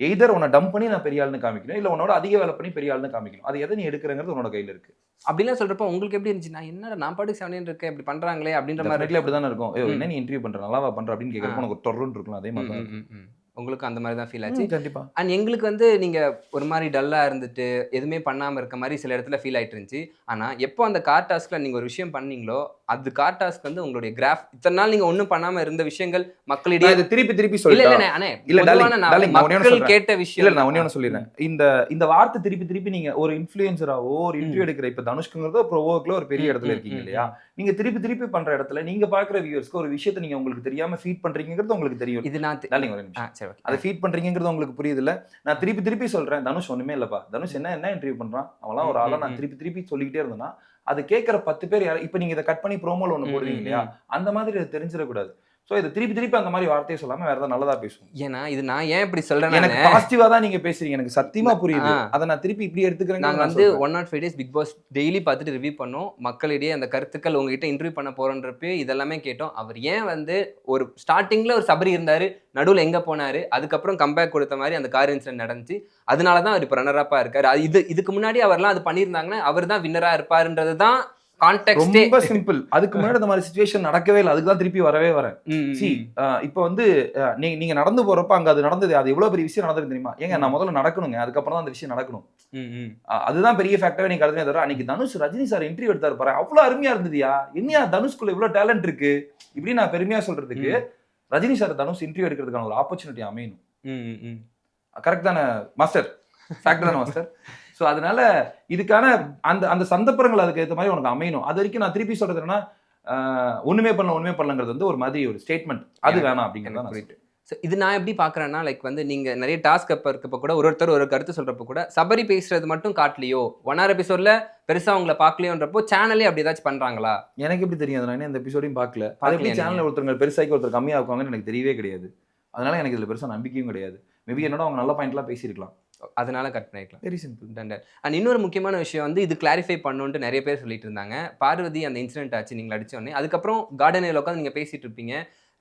எய்தர் உன்னை டம்ப் பண்ணி நான் பெரிய ஆளுன்னு காமிக்கணும், இல்ல உன்னோட அதிக வேலை பண்ணி பெரிய ஆளுன்னு காமிக்கணும். அது எதை நீ எடுக்கிறங்கிறது உன்னோட கையில இருக்கு. அப்படிலாம் சொல்றப்ப உங்களுக்கு எப்படி இருந்துச்சு? நான் என்னடா நான் பாட்டுக்கு 7 இருக்கேன் இப்படி பண்றாங்களே அப்படின்ற மாதிரி அப்படிதானே இருக்கும். என்ன நீ இன்டர்வியூ பண்ற, நல்லாவா பண்ற அப்படின்னு கேட்கறப்ப உனக்கு தொடர்ந்து இருக்கலாம். அதே மாதிரி தான் உங்களுக்கு அந்த மாதிரி தான் ஃபீல் ஆச்சு. கண்டிப்பா. அண்ட் எங்களுக்கு வந்து நீங்க ஒரு மாதிரி டல்லா இருந்துட்டு எதுவுமே பண்ணாம இருக்க மாதிரி சில இடத்துல ஃபீல் ஆயிட்டு இருந்துச்சு. ஆனா எப்போ அந்த கார் டாஸ்க்ல நீங்க ஒரு விஷயம் பண்ணீங்களோ அது கார் டாஸ்க் வந்து உங்களுடைய கிராஃப் இத்தனை நாள் நீங்க ஒண்ணும் பண்ணாம இருந்த விஷயங்கள் மக்களிடையே திருப்பி மக்கள் கேட்ட விஷயம். இல்ல நான் ஒண்ணு சொல்லிடுறேன். இந்த வார்த்தை திருப்பி நீங்க ஒரு இன்ஃப்ளூயன்சராவோ ஒரு இன்டர்வியூ எடுக்கிற இப்ப தனுஷ்குங்கிறதோ ப்ரோவோக்ல ஒரு பெரிய இடத்துல இருக்கீங்க இல்லையா, நீங்க திருப்பி பண்ற இடத்துல நீங்க பாக்குற வியூவர்ஸ்க்கு ஒரு விஷயத்தை நீங்க உங்களுக்கு தெரியாம ஃபீட் பண்றீங்கிறது உங்களுக்கு தெரியும். இது நான் ஒரு நிமிஷம் அதை ஃபீட் பண்றீங்கிறது உங்களுக்கு புரியுது இல்ல. நான் திருப்பி சொல்றேன் தனுஷ் ஒண்ணுமே இல்லப்பா, தனுஷ் என்ன இன்டர்வியூ பண்றான் அவெல்லாம் ஒரு ஆளா நான் திருப்பி சொல்லிக்கிட்டே இருந்தேன்னா அது கேட்கிற 10 பேர் யாரும் இப்ப நீங்க இதை கட் பண்ணி ப்ரோமோல ஒண்ணு போடுறீங்க இல்லையா, அந்த மாதிரி அதை தெரிஞ்சிடக்கூடாது. சோ இதை திருப்பி அந்த மாதிரி வார்த்தையை சொல்லாம வேற ஏதாவது நல்லதா பேசுவோம். ஏன்னா இது நான் ஏன் இப்படி சொல்றேன், எனக்கு பாசிட்டிவா தான் நீங்க பேசுறீங்க, எனக்கு சத்தியமா புரியுது. அதை நான் திருப்பி இப்படி எடுத்துக்கிறேன். நாங்க வந்து 105 days பிக் பாஸ் டெய்லி பார்த்துட்டு ரிவ்யூ பண்ணோம். மக்களிடையே அந்த கருத்துக்கள் உங்ககிட்ட இன்டர்வியூ பண்ண போறோன்றப்ப இதெல்லாமே கேட்டோம். அவர் ஏன் வந்து ஒரு ஸ்டார்டிங்ல ஒரு சபரி இருந்தாரு, நடுவில் எங்க போனாரு, அதுக்கப்புறம் கம்பேக் கொடுத்த மாதிரி அந்த கார் இன்சிடென்ட் நடந்துச்சு. அதனாலதான் அவர் இப்போ ரன்னர் அப்பா இருக்காரு. இதுக்கு முன்னாடி அவர்லாம் அது பண்ணியிருந்தாங்கன்னா அவர் தான் வின்னரா இருப்பாருன்றது தான் கான்டெக்ஸ்ட். ரொம்ப சிம்பிள். அதுக்கு முன்னாடி அந்த மாதிரி சிச்சுவேஷன் நடக்கவே இல்லை. அதுக்கு தான் திருப்பி வரவே வரேன். இப்போ வந்து நீங்க நடந்து போறப்ப அங்க அது நடந்தது, அது எவ்வளவு பெரிய விஷயம் நடந்தது தெரியுமா? ஏங்க நான் முதல்ல நடக்கணுங்க, அதுக்கப்புறம் தான் அந்த விஷயம் நடக்கணும். அதுதான் பெரிய ஃபேக்டரே நீங்க கருதுனே தவிர அன்னைக்கு தனுஷ் ரஜினி சார் இன்டர்வியூ எடுத்தாரு பாரு, அவ்வளவு அருமையா இருந்ததுயா. என்னையா தனுஷ்குள்ள இவ்வளவு டேலண்ட் இருக்கு இப்படி நான் பெருமையா சொல்றதுக்கு ரஜினி சார் தனுஷ் இன்டர்வியூ எடுக்கிறதுக்கான ஒரு ஆப்பர்ச்சுனிட்டி அமையணும். கரெக்ட் தானே மாஸ்டர்? ஃபேக்ட் தானே மாஸ்டர்? ஸோ அதனால இதுக்கான அந்த சந்தர்ப்பங்கள் அதுக்கு ஏற்ற மாதிரி உனக்கு அமையணும். அது வரைக்கும் நான் திருப்பி சொல்றது என்னன்னா ஒண்ணுமே பண்ணலங்கிறது வந்து ஒரு மாதிரி ஒரு ஸ்டேட்மெண்ட், அது வேணாம் அப்படிங்கிறது. ஸோ இது நான் எப்படி பார்க்குறேன்னா, லைக் வந்து நீங்கள் நிறைய டாஸ்க் அப்போ இருக்கப்போ கூட ஒருத்தர் ஒரு கருத்து சொல்கிறப்ப கூட சபரி பேசுறது மட்டும் காட்டலையோ, 1 hour எபிசோடில் பெருசாக உங்களை பார்க்கலையோன்றப்போ சேனலே அப்படி ஏதாச்சும் பண்ணுறாங்களா? எனக்கு எப்படி தெரியும்? நான் இந்த எபிசோடையும் பார்க்கல. அது எப்படி சேனலில் ஒருத்தவங்க பெருசாக்கி ஒருத்தர் கம்மியாக இருக்குவாங்கன்னு எனக்கு தெரியவே கிடையாது. அதனால எனக்கு இதில் பெருசாக நம்பிக்கையும் கிடையாது. மேபி என்னோட அவங்க நல்ல பாயிண்ட்லாம் பேசியிருக்கலாம், அதனால கட் பண்ணிக்கலாம். Very simple. டண்டர். அண்ட் இன்னொரு முக்கியமான விஷயம் வந்து இது கிளாரிஃபை பண்ணணுன்ட்டு நிறைய பேர் சொல்லிட்டு இருந்தாங்க. பார்வதி அந்த இன்சிடென்ட் ஆச்சு, நீங்கள் அடிச்சோடனே அதுக்கப்புறம் கார்டனில் உட்காந்து நீங்கள் பேசிட்டு இருப்பீங்க,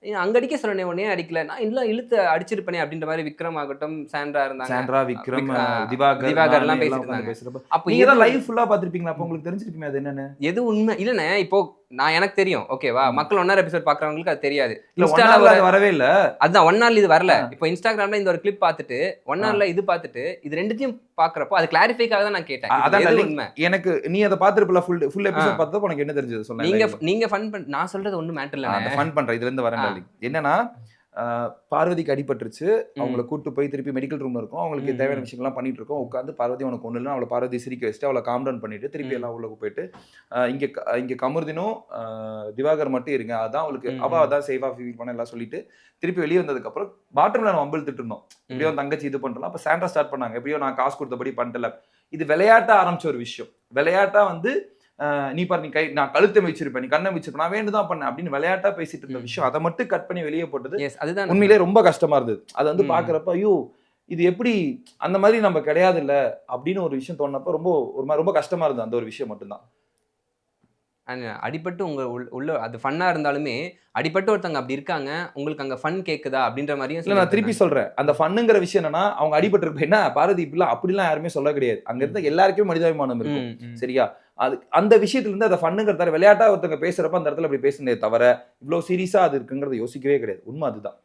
அங்க அடிக்க சொன்னே உடனே அடிக்கல, நான் எல்லாம் இழுத்து அடிச்சிருப்பேனே அப்படின்ற மாதிரி விக்ரம் ஆகட்டும், சாண்ட்ரா இருந்தாங்க, சாண்ட்ரா, விக்ரம், திவாகர் எல்லாம் பேசிட்டு. அப்ப நீங்க தான் லைவ் ஃபுல்லா பாத்திருப்பீங்களா? அப்ப உங்களுக்கு தெரிஞ்சிருக்குமே அது என்னன்னு. எது உண்மை இல்லனே. இப்போ நான் எனக்கு தெரியும், ஓகேவா, மக்கள் 1 hour எபிசோட் பாக்குறவங்களுக்கு அது தெரியாது. இன்ஸ்டால வரவே இல்ல, அதுதான் 1 hour இது வரல. இப்போ இன்ஸ்டாகிராம்ல இந்த ஒரு கிளிப் பார்த்துட்டு 1 hour இது பார்த்துட்டு இது ரெண்டுத்தையும் பாக்குறப்போ அது கிளாரிஃபைக்காக தான் நான் கேட்டேன். அதான் உண்மை. எனக்கு நீ அதை பாத்துருப்பல ஃபுல் எபிசோட் பார்த்தப்ப உனக்கு என்ன தெரிஞ்சது சொல்லுங்க. நீங்க ஃபன் பண்ண, நான் சொல்றது ஒண்ணும் மேட்டர் இல்ல, நான் ஃபன் பண்றேன். இதுல இருந்து வரேன். என்னன்னா பார்வதிக்கு அடிபட்டுருச்சு, அவங்களை கூட்டு போய் திருப்பி மெடிக்கல் ரூம்ல இருக்கும், அவங்களுக்கு தேவையான விஷயங்கள்லாம் பண்ணிட்டு இருக்கோம். உட்காந்து பார்வதி உனக்கு ஒண்ணு இல்லை, அவளை பார்வதி சிரிக்க வச்சுட்டு அவளை காம் டவுன் பண்ணிட்டு திருப்பி எல்லாம் உள்ள போயிட்டு இங்க கமருதினும் திவாகர் மட்டும் இருங்க, அதான் அவளுக்கு அதான் சேஃபா ஃபீல் பண்ண எல்லாம் சொல்லிட்டு திருப்பி வெளியே வந்ததுக்கு அப்புறம் பாட்டம்ல நம்ம வம்பிழுத்துட்டு இருந்தோம். எப்படியோ தங்கச்சி இது பண்றோம். அப்ப சாண்டா ஸ்டார்ட் பண்ணாங்க, எப்படியோ நான் காசு கொடுத்தபடி பண்ணிட்டல. இது விளையாட்டா ஆரம்பிச்ச ஒரு விஷயம். விளையாட்டா வந்து நீ பாரு, நீ நான் கழுத்தை வச்சிருப்பேன், நீ கண்ணை வச்சிருப்பேன், நான் வேண்டுதான் பண்ணேன் அப்படின்னு விளையாட்டா பேசிட்டு இருந்த விஷயம் அதை மட்டும் கட் பண்ணி வெளியே போட்டது அதுதான் உண்மையிலே ரொம்ப கஷ்டமா இருந்தது. அது வந்து பாக்குறப்ப ஐயோ இது எப்படி அந்த மாதிரி நம்ம கிடையாது இல்ல அப்படின்னு ஒரு விஷயம் தோணுனப்ப ரொம்ப கஷ்டமா இருந்தது. அந்த ஒரு விஷயம் மட்டும்தான். அடிபட்டு உங்க உள்ள அது ஃபன்னா இருந்தாலுமே அடிபட்டு ஒருத்தங்க அப்படி இருக்காங்க, உங்களுக்கு அங்க ஃபன் கேக்குதா அப்படின்ற மாதிரியும் இல்ல. நான் திருப்பி சொல்றேன், அந்த ஃபன்னுங்கிற விஷயம் என்னன்னா அவங்க அடிபட்டு இருப்ப என்ன பாரதி இப்படிலாம் அப்படிலாம் யாருமே சொல்ல கிடையாது. அங்க இருந்த எல்லாருக்குமே மனிதாபிமானம் இருக்கும், சரியா? அது அந்த விஷயத்துல இருந்து அதை ஃபன்னுங்கிறத விளையாட்டா ஒருத்தங்க பேசுறப்ப அந்த இடத்துல அப்படி பேசுனதே தவிர இவ்வளவு சீரியஸா அது இருக்குங்கிறத யோசிக்கவே கிடையாது. உண்மை அதுதான்.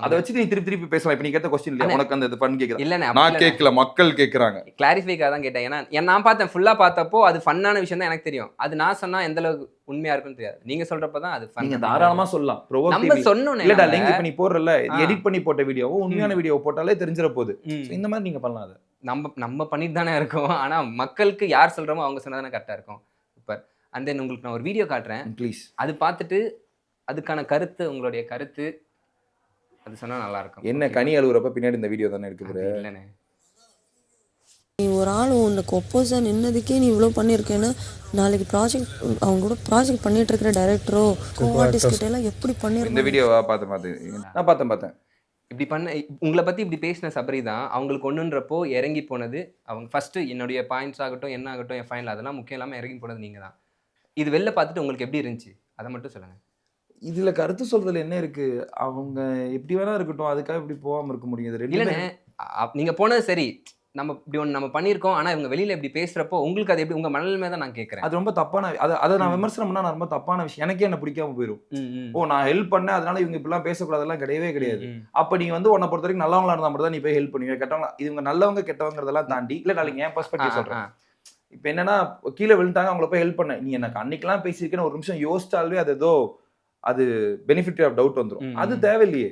அதை வச்சு நீ திருப்பி பேசலாம். இப்ப நீ கேட்ட क्वेश्चन இல்ல, உனக்கு அந்த ஃபன் கேக்குதா? இல்ல நான் கேட்கல, மக்கள் கேக்குறாங்க. கிளாரிஃபைக்காக தான் கேட்டேன். ஏன்னா நான் பார்த்தேன், ஃபுல்லா பார்த்தப்போ அது ஃபன்னான விஷயம் தான் எனக்கு தெரியும். அது நான் சொன்னா எந்த அளவுக்கு உண்மையா இருக்குன்னு தெரியாது. நீங்க சொல்றப்ப தான் அது ஃபன். நீங்க தாராளமா சொல்லலாம். நம்ம சொன்னோம் இல்லடா, லிங்க் இப்ப நீ போடுறல, எடிட் பண்ணி போட்ட வீடியோவோ உண்மையான வீடியோ போட்டாலே தெரிஞ்சிர போகுது. இந்த மாதிரி நீங்க பண்ணலாம். அதை நம்ம பண்ணிட்டு தானே இருக்கோம். ஆனா மக்களுக்கு யார் சொல்றோமோ அவங்க சொன்னதானே கரெக்டா இருக்கும். சூப்பர். அண்ட் தென் உங்களுக்கு நான் ஒரு வீடியோ காட்டுறேன், ப்ளீஸ். அது பார்த்துட்டு அதுக்கான கருத்து, உங்களுடைய கருத்து அது சொன்னா நல்லா இருக்கும். என்ன கனி அழுகுறப்ப பின்னாடி இந்த வீடியோ தானே இருக்குது. இல்லனே, நீ ஒரு ஆள் உனக்கு ஒப்போஸா நின்னதுக்கே நீ இவ்வளோ பண்ணியிருக்கேன்னா நாளைக்கு ப்ராஜெக்ட் அவங்க கூட ப்ராஜெக்ட் பண்ணிட்டு இருக்கிற டைரக்டரோ கோ ஆர்டிஸ்ட் கிட்ட எல்லாம் எப்படி பண்ணிருக்க? இந்த வீடியோவா பார்த்து நான் பார்த்தேன். இப்படி பண்ண உங்கள பத்தி இப்படி பேசின சபரி தான் அவங்களுக்கு ஒண்ணுன்றப்போ இறங்கி போனது. அவங்க ஃபர்ஸ்ட் என்னுடைய பாயிண்ட்ஸ் ஆகட்டும், என்ன ஆகட்டும், என் ஃபைனல் அதெல்லாம் முக்கியம் இல்லாம இறங்கி போனது நீங்க தான். இது வெளில பார்த்துட்டு உங்களுக்கு எப்படி இருந்துச்சு? அத மட்டும் சொல்லுங்க. இதுல கருத்து சொல்றதுல என்ன இருக்கு? அவங்க எப்படி வேணா இருக்கட்டும். அதுக்காக இப்படி போகாம இருக்க முடியும். இது 2மே இல்லண்ணே, நீங்க போனது சரி. நம்ம இப்படி ஒண்ணு நம்ம பண்ணியிருக்கோம். ஆனா இவங்க வெளியில இப்படி பேசுறப்போ உங்களுக்கு அது எப்படி உங்க மனநிலைமை தான் நான் கேட்கிறேன். அது ரொம்ப தப்பான அத நான் ம். விமர்சனம் பண்ணா நான் ரொம்ப தப்பான விஷயம். எனக்கே என்ன பிடிக்காம போயிரும். ம், ம். ஓ நான் ஹெல்ப் பண்ணேன் அதனால இவங்க இப்படிலாம் பேசக்கூடாதெல்லாம் கிடையவே கிடையாது. ம், ம். அப்ப நீ வந்து உன்னை பொறுத்த வரைக்கும் நல்லவங்களா இருந்தா மட்டும் தான் நீ போய் ஹெல்ப் பண்ணுவீங்க. கெட்டவங்க இவங்க நல்லவங்க கெட்டவங்கிறதெல்லாம் தாண்டி இல்ல நாளைக்கு என் ஆ, பெர்ஸ்பெக்டிவ் ஆ, சொல்றேன். ஆ. இப்ப என்னன்னா கீழே விழுந்தாங்க அவங்கள போய் ஹெல்ப் பண்ண. நீ எனக்கு அன்னைக்கெல்லாம் பேசியிருக்கேன்னு ஒரு நிமிஷம் யோசிச்சாலே அது ஏதோ அது பெனிஃபிட் ஆஃப் டவுட் வந்துரும். ம், அது ம். தேவையில்லையே.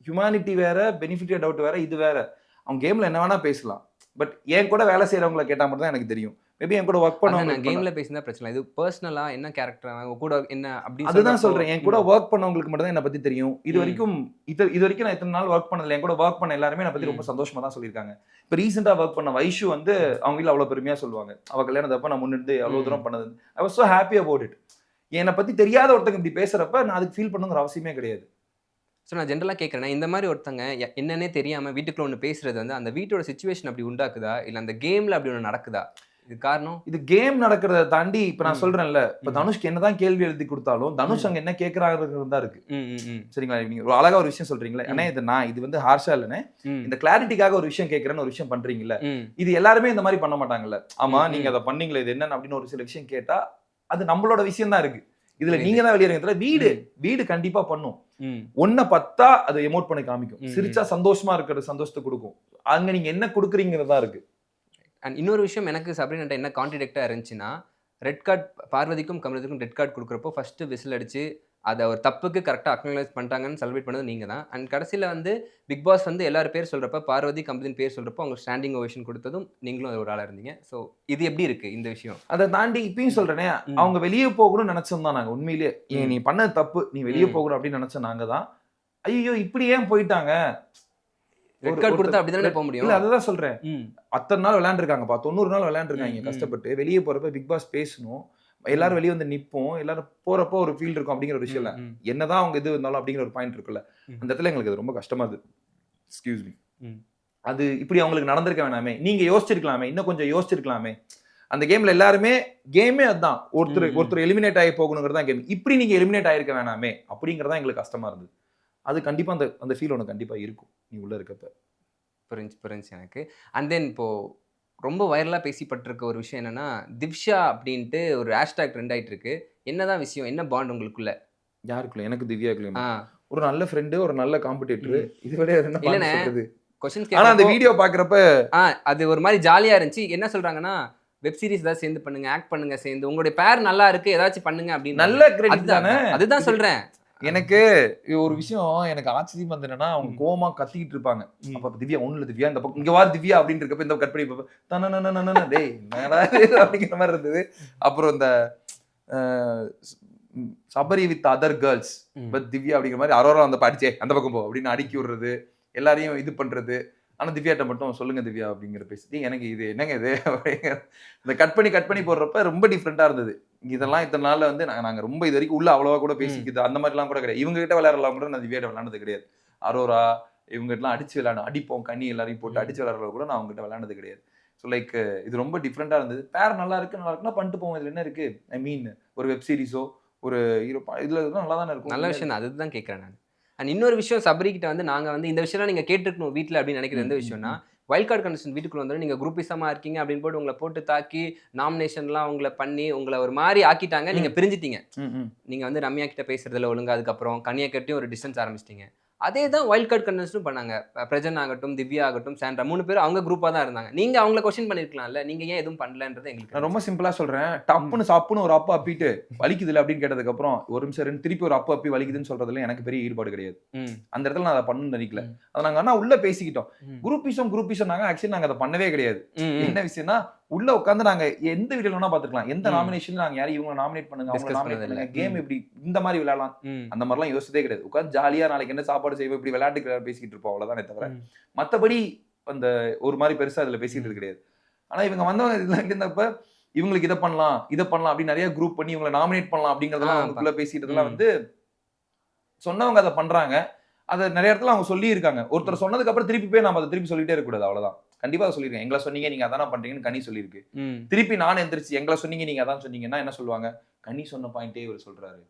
ஹியூமானிட்டி வேற, பெனிஃபிட் ஆஃப் டவுட் வேற, இது வேற. அவங்க கேம்ல என்ன வேணா பேசலாம். பட் என் கூட வேலை செய்யறவங்கள கேட்டா மட்டும் தான் எனக்கு தெரியும். மேபி என் கூட ஒர்க் அதான் பண்ணவங்க நான் கேம்ல பேசினா பிரச்சனை இல்ல. இது பர்சனலா என்ன கேரக்டர் அவங்க கூட என்ன அப்படின்னு அதுதான் சொல்றப்போ சொல்றேன். என் கூட ஒர்க் பண்ணவங்களுக்கு மட்டும் தான் என்ன பத்தி தெரியும். இது வரைக்கும் நான் இத்தனை நாள் ஒர்க் பண்ணதில்ல. என் கூட ஒர்க் பண்ண எல்லாருமே என்ன பத்தி ரொம்ப சந்தோஷமா தான் சொல்லியிருக்காங்க. இப்ப ரீசெண்டா ஒர்க் பண்ண வைஷு வந்து அவங்க வீட்ல அவ்வளவு பெருமையா சொல்லுவாங்க. அவ கல்யாணத்தப்ப நான் முன்னிருந்து அவ்வளவு தூரம் பண்ணது. I was so happy about it. என்னை பத்தி தெரியாத ஒருத்தங்க இப்படி பேசுறப்ப நான் அதுக்கு ஃபீல் பண்ணுங்கிற அவசியமே கிடையாது. ஸோ நான் ஜென்ரலா கேட்குறேன். இந்த மாதிரி ஒருத்தங்க என்னன்னே தெரியாம வீட்டுக்குள்ள ஒண்ணு பேசுறது வந்து அந்த வீட்டோட சிச்சுவேஷன் அப்படி உண்டாக்குதா? இல்ல அந்த கேம்ல அப்படி ஒண்ணு நடக்குதா? இது காரணம்? இது கேம் நடக்கிறத தாண்டி இப்ப நான் ம். சொல்றேன்ல, இப்ப ம். தனுஷ்க்கு என்னதான் கேள்வி எழுதி கொடுத்தாலும் தனுஷ் அங்க என்ன கேட்கறாங்கிறது தான் இருக்கு. ம், ம், ம். சரிங்களா? நீங்க ஒரு அழகா ஒரு விஷயம் சொல்றீங்களா? ம். ஏன்னா இது வந்து ஹார்ஷா இல்லனே. ம். இந்த கிளாரிட்டிக்காக ஒரு விஷயம் கேட்கறேன்னு ஒரு விஷயம் பண்றீங்கல்ல. ம். இது எல்லாருமே இந்த மாதிரி பண்ண மாட்டாங்கல்ல. ஆமா ம், நீங்க ம். அத பண்ணீங்களே இது என்னன்னு அப்படின்னு ஒரு சில விஷயம் கேட்டா அது நம்மளோட விஷயம் தான் இருக்கு. இதுல புரியுது. நீங்க தான் வெளியே தவிர ம். வீடு கண்டிப்பா பண்ணும். ம். ஒன்ன பத்தா அதை எமோட் பண்ணி காமிக்கும். ம், சிரிச்சா சந்தோஷமா இருக்கிறது சந்தோஷத்தை கொடுக்கும். அங்க நீங்க என்ன கொடுக்குறீங்கிறது தான் இருக்கு. அண்ட் இன்னொரு விஷயம் எனக்கு சப்ரினாட்ட என்ன கான்ட்ராடிக்டா இருந்துச்சுன்னா, ரெட் கார்ட் பார்வதிக்கும் கமலத்துக்கும் ரெட் கார்ட் குடுக்குறப்போ ஃபர்ஸ்ட் விசில் அடிச்சு அத ஒரு தப்புக்கு கரெக்ட்டா அக்னாலஜ் பண்ணிட்டாங்கன்னு செலிப்ரேட் பண்ணது நீங்க தான். அண்ட் கடைசில வந்து பிக் பாஸ் வந்து எல்லார் பேர் சொல்றப்ப பார்வதி, கமலின் பேர் சொல்றப்போ அவங்க ஸ்டாண்டிங் ஓவேஷன் குடுத்ததும் நீங்களும் ஒரு ஆளா இருந்தீங்க. ஸோ இது எப்படி இருக்கு இந்த விஷயம்? அதை தாண்டி இப்பயும் சொல்றேனே, ம். அவங்க வெளியே போகணும்னு நினைச்சோம் தான் நாங்க உண்மையிலேயே. ம். நீ பண்ணது தப்பு. நீ வெளியே ம். போகணும் அப்படின்னு நினைச்ச நாங்க தான். ஐயோ இப்படி ஏன் போயிட்டாங்க? ரெட் கார்ட் குடுத்தா அப்படி தானே போக இல்ல முடியும்? அதுதான் சொல்றேன். ம். அத்தனை நாள் விளையாண்டுருக்காங்கப்பா. 90 நாள் விளையாண்டுருக்காங்க ம். கஷ்டப்பட்டு. வெளியே போறப்ப பிக் பாஸ் பேசணும். எல்லாரும் வெளியே வந்து நிப்போம். எல்லாரும் போறப்போ ஒரு ஃபீல் இருக்கும் அப்படிங்கிற ஒரு விஷயம் இல்ல. ம். என்னதான் அவங்க இது இருந்தாலும் அப்படிங்கிற ஒரு பாயிண்ட் இருக்குல்ல. ம். அந்த இடத்துல எங்களுக்கு அது ரொம்ப கஷ்டமா இருக்கு. Excuse me. ம். அது இப்படி அவங்களுக்கு நடந்திருக்க வேணாமே. நீங்க யோசிச்சிருக்கலாமே. இன்னும் கொஞ்சம் யோசிச்சிருக்கலாமே. அந்த கேம்ல எல்லாருமே கேமே அதுதான். ஒருத்தர் எலிமினேட் ஆகி போகணுங்கிறது தான் கேம். இப்படி நீங்க எலிமினேட் ஆயிருக்க வேணாமே அப்படிங்கறதா எங்களுக்கு கஷ்டமா இருந்தது. அது கண்டிப்பா அந்த ஃபீல் உனக்கு கண்டிப்பா இருக்கும். நீ உள்ள இருக்கப்ப. புரிஞ்சுச்சு எனக்கு. அண்ட் தென் இப்போ ரொம்ப வைரலா பேசிப்பட்டிருக்க ஒரு விஷயம் என்னன்னா, திவ்ஷா அப்படின்ட்டு ஒரு ஹேஷ்டாக் ட்ரெண்ட் ஆயிட்டு இருக்கு. என்னதான் விஷயம்? என்ன பாண்ட் உங்களுக்குள்ள? யாருக்குள்ள? எனக்கு திவ்யாக்குள்ள. ஆ. ஒரு நல்ல ஃப்ரெண்டு, ஒரு நல்ல காம்படிட்டர். ம். இத விட என்ன இல்லண்ணே. பாயிண்ட் சொல்றது? கொஸ்டின்ஸ் ஆனா அந்த கேட்கறப்போ வீடியோ பாக்குறப்ப அது ஒரு மாதிரி ஜாலியா இருந்துச்சு. என்ன சொல்றாங்கன்னா, வெப் சீரிஸ் ஏதாவது சேர்ந்து பண்ணுங்க, ஆக்ட் பண்ணுங்க சேர்ந்து. உங்களுடைய பேர் நல்லா இருக்கு. ஏதாச்சும் பண்ணுங்க அப்படின்னு. நல்ல கிரெடிட் அதுதான் தானே. அதுதான் சொல்றேன். எனக்கு ஒரு விஷயம் எனக்கு ஆச்சரியமா இருந்தது என்னன்னா அவங்க கோவமா கத்திக்கிட்டு இருப்பாங்க. ம். அப்ப திவ்யா ஒண்ணும் இல்ல திவ்யா இந்த பக்கம் இங்க வா திவ்யா அப்படின்னு இருக்கப்ப இந்த கட் பண்ணி தனனனனனன டேய் என்னடா இது அப்படிங்கிற மாதிரி இருந்தது. அப்புறம் இந்த சபரி வித் அதர் கேர்ள்ஸ் ம். பட் திவ்யா அப்படிங்கிற மாதிரி அரோரா வந்து படிச்சே அந்த பக்கம் போ அப்படின்னு அடிக்கி விடுறது எல்லாரையும் இது பண்றது. ஆனா திவ்யாட்ட மட்டும் சொல்லுங்க திவ்யா அப்படிங்கிற பேசி எனக்கு இது என்னங்க இது அப்படிங்கிற இந்த கட் பண்ணி போடுறப்ப ரொம்ப டிஃப்ரெண்டா இருந்தது. இதெல்லாம் இத்தனை நாள்ல வந்து நாங்க ரொம்ப இது வரைக்கும் உள்ள அவ்வளவா கூட பேசிக்கிது அந்த மாதிரி எல்லாம் கூட கிடையாது. இவங்க கிட்ட விளையாடலாம் கூட நான் திவ்யாட்ட விளையாண்டது கிடையாது. அரோரா இவங்க எல்லாம் அடிச்சு விளையாடும் அடிப்போம் கண்ணி எல்லாரையும் போட்டு அடிச்சு விளையாடுறத கூட நான் அவங்க கிட்ட விளையாண்டது கிடையாது. ஸோ லைக் இது ரொம்ப டிஃப்ரெண்டா இருந்தது. பேர் நல்லா இருக்குன்னா பண்ணிட்டு போவோம். இதுல என்ன இருக்கு? ஐ மீன் ஒரு வெப் சீரிஸோ ஒரு ஹீரோ இதுல நல்லா தானே இருக்கும். நல்ல விஷயம் தான். அதுதான் கேட்கிறேன் நான். அண்ட் இன்னொரு விஷயம் சபரி கிட்ட வந்து நாங்க வந்து இந்த விஷயம்லாம் நீங்க கேட்டிருக்கணும் வீட்ல அப்படின்னு நினைக்கிறது எந்த விஷயம்னா, வைல்ட் கார்டு கண்டஸ்டன்ட் வீட்டுக்குள்ள வந்தோடனே நீங்க குரூப்பிசமா இருக்கீங்க அப்படின்னு போட்டு உங்களை போட்டு தாக்கி நாமினேஷன்லாம் உங்களை பண்ணி உங்களை ஒரு மாதிரி ஆக்கிட்டாங்க. நீங்க பிரிஞ்சிட்டீங்க. நீங்க வந்து ரம்யா கிட்ட பேசுறதுல ஒழுங்கா அதுக்கப்புறம் கன்னியா கிட்டயும் ஒரு டிஸ்டன்ஸ் ஆரம்பிச்சிட்டீங்க. அதே தான் வைல்ட் கார்டு கண்டஸ்டும் பண்ணாங்க. பிரஜன் ஆகட்டும், திவ்யா ஆகட்டும், சாண்ட்ரா 3 பேரும் அவங்க குரூப்பா தான் இருந்தாங்க. நீங்க அவங்கள கொஸ்டின் பண்ணிருக்கலாம்ல. நீங்க ஏன் எதுவும் பண்ணலன்றது எங்களுக்கு நான் ரொம்ப சிம்பிளா சொல்றேன். டப்புன்னு சாப்புன்னு ஒரு அப்பு அப்பிட்டு வலிக்குதுல அப்படின்னு கேட்டதுக்கு அப்புறம் ஒரு நிமிஷம் திருப்பி ஒரு அப்பு அப்பி வலிக்குதுன்னு சொல்றதுல எனக்கு பெரிய ஈடுபாடு கிடையாது. அந்த இடத்துல நான் அதை பண்ணணும்னு நினைக்கல. அதை நாங்க ஆனா உள்ள பேசிக்கிட்டோம். குரூப்பிசம் நாங்க ஆக்சுவலி நாங்க அதை பண்ணவே கிடையாது. என்ன விஷயம்னா உள்ள உட்காந்து நாங்க எந்த வீடியோல வேணா பாத்துக்கலாம். எந்த நாமினேஷன்ல நாங்க யாரும் இவங்க நாமினேட் பண்ணுங்க அவங்க நாமினேட் பண்ணுங்க கேம் இப்படி இந்த மாதிரி விளையாடலாம் அந்த மாதிரிலாம் யோசிச்சதே கிடையாது. உட்காந்து ஜாலியா நாளைக்கு என்ன சாப்பாடு செய்வோம் இப்படி விளையாட்டுக்கு பேசிக்கிட்டு இருப்போம் அவ்வளவுதானே தவிர மத்தபடி அந்த ஒரு மாதிரி பெருசா இதுல பேசிட்டு கிடையாது. ஆனா இவங்க வந்தவங்க இதுல இருந்தப்ப இவங்களுக்கு இதை பண்ணலாம் அப்படின்னு நிறைய குரூப் பண்ணி இவங்களை நாமினேட் பண்ணலாம் அப்படிங்கறதெல்லாம் அவங்களுக்குள்ள பேசிட்டதெல்லாம் வந்து சொன்னவங்க அதை பண்றாங்க. அதை நிறைய இடத்துல அவங்க சொல்லியிருக்காங்க. ஒருத்தர் சொன்னதுக்கு அப்புறம் திருப்பி போய் நம்ம அதை திருப்பி சொல்லிட்டே இருக்கக்கூடாது, அவ்வளவுதான். கண்டிப்பா அதை சொல்லியிருக்கேன். எங்களை சொன்னீங்க நீங்க அதான பண்றீங்கன்னு கனி சொல்லியிருக்கு. திருப்பி நான் எந்திரிச்சு எங்களை சொன்னீங்க நீங்க அதான் சொன்னீங்கன்னா என்ன சொல்லுவாங்க, கனி சொன்ன பாயிண்டே இவர் சொல்றாரு.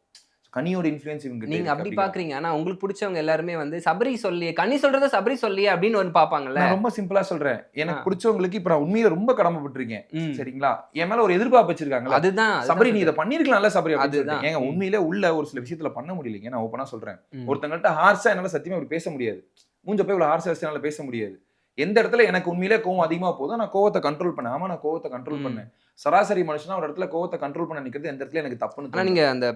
கனியோட இன்ஃப்ளூயன்ஸ் இவங்க நீங்க அப்படி பாக்குறீங்க. ஆனா உங்களுக்கு பிடிச்சவங்க எல்லாருமே வந்து சபரி சொல்லி கனி சொல்றத சபரி சொல்லி அப்படின்னு ஒன்று பாப்பாங்கல்ல. நான் ரொம்ப சிம்பிளா சொல்றேன். எனக்கு பிடிச்சவங்களுக்கு இப்ப நான் உண்மையில ரொம்ப கடமைப்பட்டிருக்கேன். சரிங்களா? என் மேல ஒரு எதிர்பார்ப்பு வச்சிருக்காங்க. அதுதான் சபரி நீ இதை பண்ணிருக்கலாம்ல சபரி. அதுதான் ஏங்க உண்மையிலே உள்ள ஒரு சில விஷயத்துல பண்ண முடியலைங்க. நான் ஓப்பனா சொல்றேன். ஒருத்தங்கள்ட்ட ஹார்ஸா என்னால சத்தியமா இப்படி பேச முடியாது. மூஞ்ச போய் இவ்வளவு ஹார்ஸா என்னால பேச முடியாது. எந்த இடத்துல எனக்கு உண்மையிலே கோவம் அதிகமா போதும் நான் கோவத்தை கண்ட்ரோல் பண்ணேன். ஆமா நான் கோவத்தை கண்ட்ரோல் பண்ணேன். சராசரி மனுஷனா ஒரு இடத்துல கோவத்தை கண்ட்ரோல் பண்ண நிக்கிறது எந்த இடத்துல எனக்கு தப்புன்னு. ஆனா நீங்க அந்த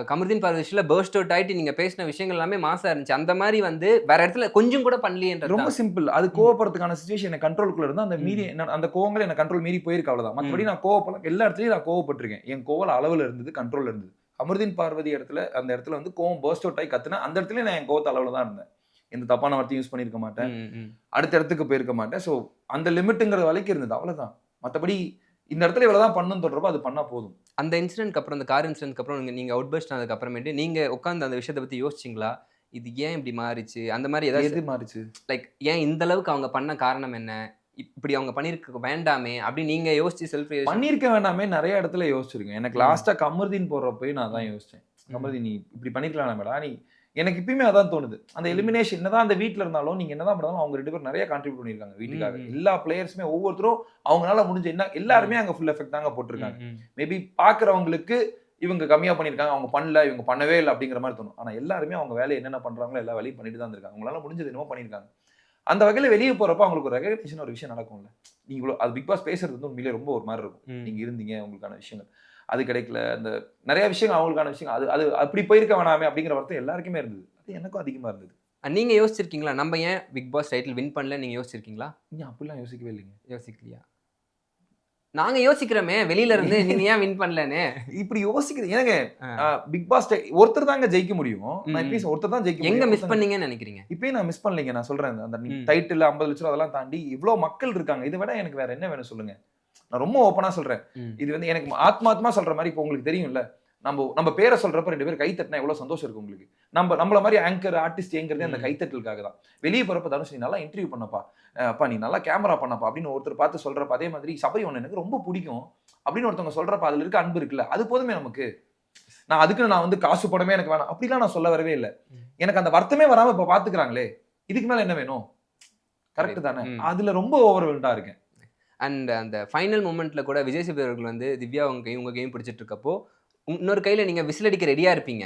கமருதீன் பார்வதில பர்ஸ்ட் அவுட் ஆயிட்டு நீங்க பேசின விஷயங்கள் எல்லாமே மாசா இருந்துச்சு. அந்த மாதிரி வந்து வேற இடத்துல கொஞ்சம் கூட பண்ணலையேன்றது ரொம்ப சிம்பிள். அது கோவப்படுறதுக்கான சிச்சுவேஷன் எனக்கு கண்ட்ரோலுக்குள்ள இருந்தா அந்த மீறி அந்த கோவங்கள் எனக்கு கண்ட்ரோல் மீறி போயிருக்கு, அவ்வளவுதான். மற்றபடி நான் கோவப்பட எல்லா இடத்துலயும் நான் கோவப்பட்டிருக்கேன். என் கோவல் அளவுல இருந்தது, கண்ட்ரோல்ல இருந்தது. கமருதீன் பார்வதி இடத்துல அந்த இடத்துல வந்து கோவம் பர்ஸ்ட் அவுட் ஆகி கத்துனா அந்த இடத்துல நான் என் கோவத்தை அளவுல தான் இருந்தேன். எந்த தப்பான வார்த்தையும் யூஸ் பண்ணிருக்க மாட்டேன். அடுத்த இடத்துக்கு போயிருக்க மாட்டேன். ஸோ அந்த லிமிட்டுங்கிற வரைக்கும் இருந்தது, அவ்வளவுதான். மற்றபடி இந்த இடத்துல இவ்வளவுதான் பண்ணணும்னு தொடர்போ அது பண்ணா போதும். அந்த இன்சிடென்ட்க்கு அப்புறம், அந்த கார் இன்சிடென்ட்க்கு அப்புறம் நீங்க அவுட் பர்ஸ்ட் ஆனதுக்கு அப்புறமேட்டு நீங்க உட்கார்ந்து அந்த விஷயத்தை பத்தி யோசிச்சிங்களா? இது ஏன் இப்படி மாறிச்சு? அந்த மாதிரி எது மாறிச்சு? லைக் ஏன் இந்த அளவுக்கு அவங்க பண்ண காரணம் என்ன? இப்படி அவங்க பண்ணிருக்க வேண்டாமே அப்படி நீங்க யோசிச்சு செல்ஃப் பண்ணிருக்க வேண்டாமே நிறைய இடத்துல யோசிச்சிருக்கேன். எனக்கு லாஸ்டா கமருதீன் போடுறப்பயும் நான் தான் யோசிச்சேன். கமருதீன் நீ இப்படி பண்ணிருக்கலாம் மேடா. நீ எனக்கு இப்பயுமே அதான் தோணுது. அந்த எலிமினேஷன் என்னதான் அந்த வீட்டுல இருந்தாலும் நீங்க என்னதான் பண்ணாலும் அவங்க 2 பேரும் நிறைய கான்ட்ரிபியூட் பண்ணிருக்காங்க வீட்டுக்காக. எல்லா பிளேயர்ஸுமே ஒவ்வொருத்தரும் அவங்களால முடிஞ்ச என்ன எல்லாருமே அங்க ஃபுல் எஃபெக்ட் தாங்க போட்டிருக்காங்க. மேபி பாக்குறவங்களுக்கு இவங்க கம்மியா பண்ணிருக்காங்க, அவங்க பண்ணல, இவங்க பண்ணவே இல்லை அப்படிங்கிற மாதிரி தோணும். ஆனா எல்லாருமே அவங்க வேலையை என்னென்ன பண்றாங்களோ எல்லா வேலையும் பண்ணிட்டு தான் இருக்காங்க. அவங்களால முடிஞ்சது என்னமோ பண்ணிருக்காங்க. அந்த வகையில வெளியே போறப்ப அவங்களுக்கு ஒரு ரெகக்னிஷன் ஒரு விஷயம் நடக்கும்ல. நீங்க இவ்வளவு அது பிக் பாஸ் பேசுறது வந்து உண்மையிலே ரொம்ப ஒரு மாதிரி இருக்கும். நீங்க இருந்தீங்க, உங்களுக்கான விஷயங்கள் அது கிடைக்கல, அந்த நிறைய விஷயங்கள் அவங்களுக்கான விஷயங்கள் அது அது அப்படி போயிருக்க வேணாமே அப்படிங்கிற வார்த்தை எல்லாருக்குமே இருந்தது. அது எனக்கும் அதிகமா இருந்தது. நீங்க யோசிச்சிருக்கீங்களா நம்ம ஏன் பிக் பாஸ் டைட்டில் வின் பண்ணல? நீங்க யோசிச்சிருக்கீங்களா? அப்படிலாம் யோசிக்கவே இல்லைங்க. யோசிக்கலையா? நாங்க யோசிக்கிறோமே வெளியில இருந்து நீங்க ஏன் வின் பண்ணலன்னு. இப்படி யோசிக்கிறது ஏங்க பிக் பாஸ் ஒருத்தர் தாங்க ஜெயிக்க முடியும். நான் இப்ப ஒருத்தர் தான் ஜெயிக்க முடியும். எங்க மிஸ் பண்ணீங்கன்னு நினைக்கிறீங்க? இப்பயும் நான் மிஸ் பண்ணலைங்க. நான் சொல்றேன் அந்த டைட்டில் 50 லட்சம் ரூபாய் அதெல்லாம் தாண்டி இவ்வளவு மக்கள் இருக்காங்க. இதை விட எனக்கு வேற என்ன வேணும் சொல்லுங்க. நான் ரொம்ப ஓப்பனா சொல்றேன். இது வந்து எனக்கு ஆத்மாத்மா சொல்ற மாதிரி. இப்போ உங்களுக்கு தெரியும்ல, நம்ம பேரை சொல்றப்ப 2 பேர் கை தட்டினா எவ்வளவு சந்தோஷம் இருக்கும் உங்களுக்கு. நம்மள மாதிரி ஆங்கர் ஆர்டிஸ்ட் ஏங்கிறதே அந்த கைத்தட்டலுக்காக தான். வெளியே போறப்ப தனுஷ் நீ நல்லா இன்டர்வியூ பண்ணப்பா, அப்பா நீ நல்லா கேமரா பண்ணப்பா அப்படின்னு ஒருத்தர் பார்த்து சொல்றப்ப, அதே மாதிரி சபரி ஒன்று எனக்கு ரொம்ப பிடிக்கும் அப்படின்னு ஒருத்தவங்க சொல்றப்ப அதுல இருக்க அன்பு இருக்குல்ல, அது போதுமே நமக்கு. நான் அதுக்கு நான் வந்து காசு படமே எனக்கு வேணாம் அப்படிலாம் நான் சொல்ல வரவே இல்லை. எனக்கு அந்த வருத்தமே வராம இப்ப பாத்துக்கிறாங்களே, இதுக்கு மேல என்ன வேணும்? கரெக்ட் தானே? அதுல ரொம்ப ஓவர்வெல்டா இருக்கேன். அண்ட் அந்த ஃபைனல் மூமெண்ட்ல கூட விஜய் சேதுபதி அவர்கள் வந்து திவ்யா உங்க கையும் பிடிச்சிட்டு இருக்கப்போ இன்னொரு கையில நீங்க விசில் அடிக்க ரெடியா இருப்பீங்க,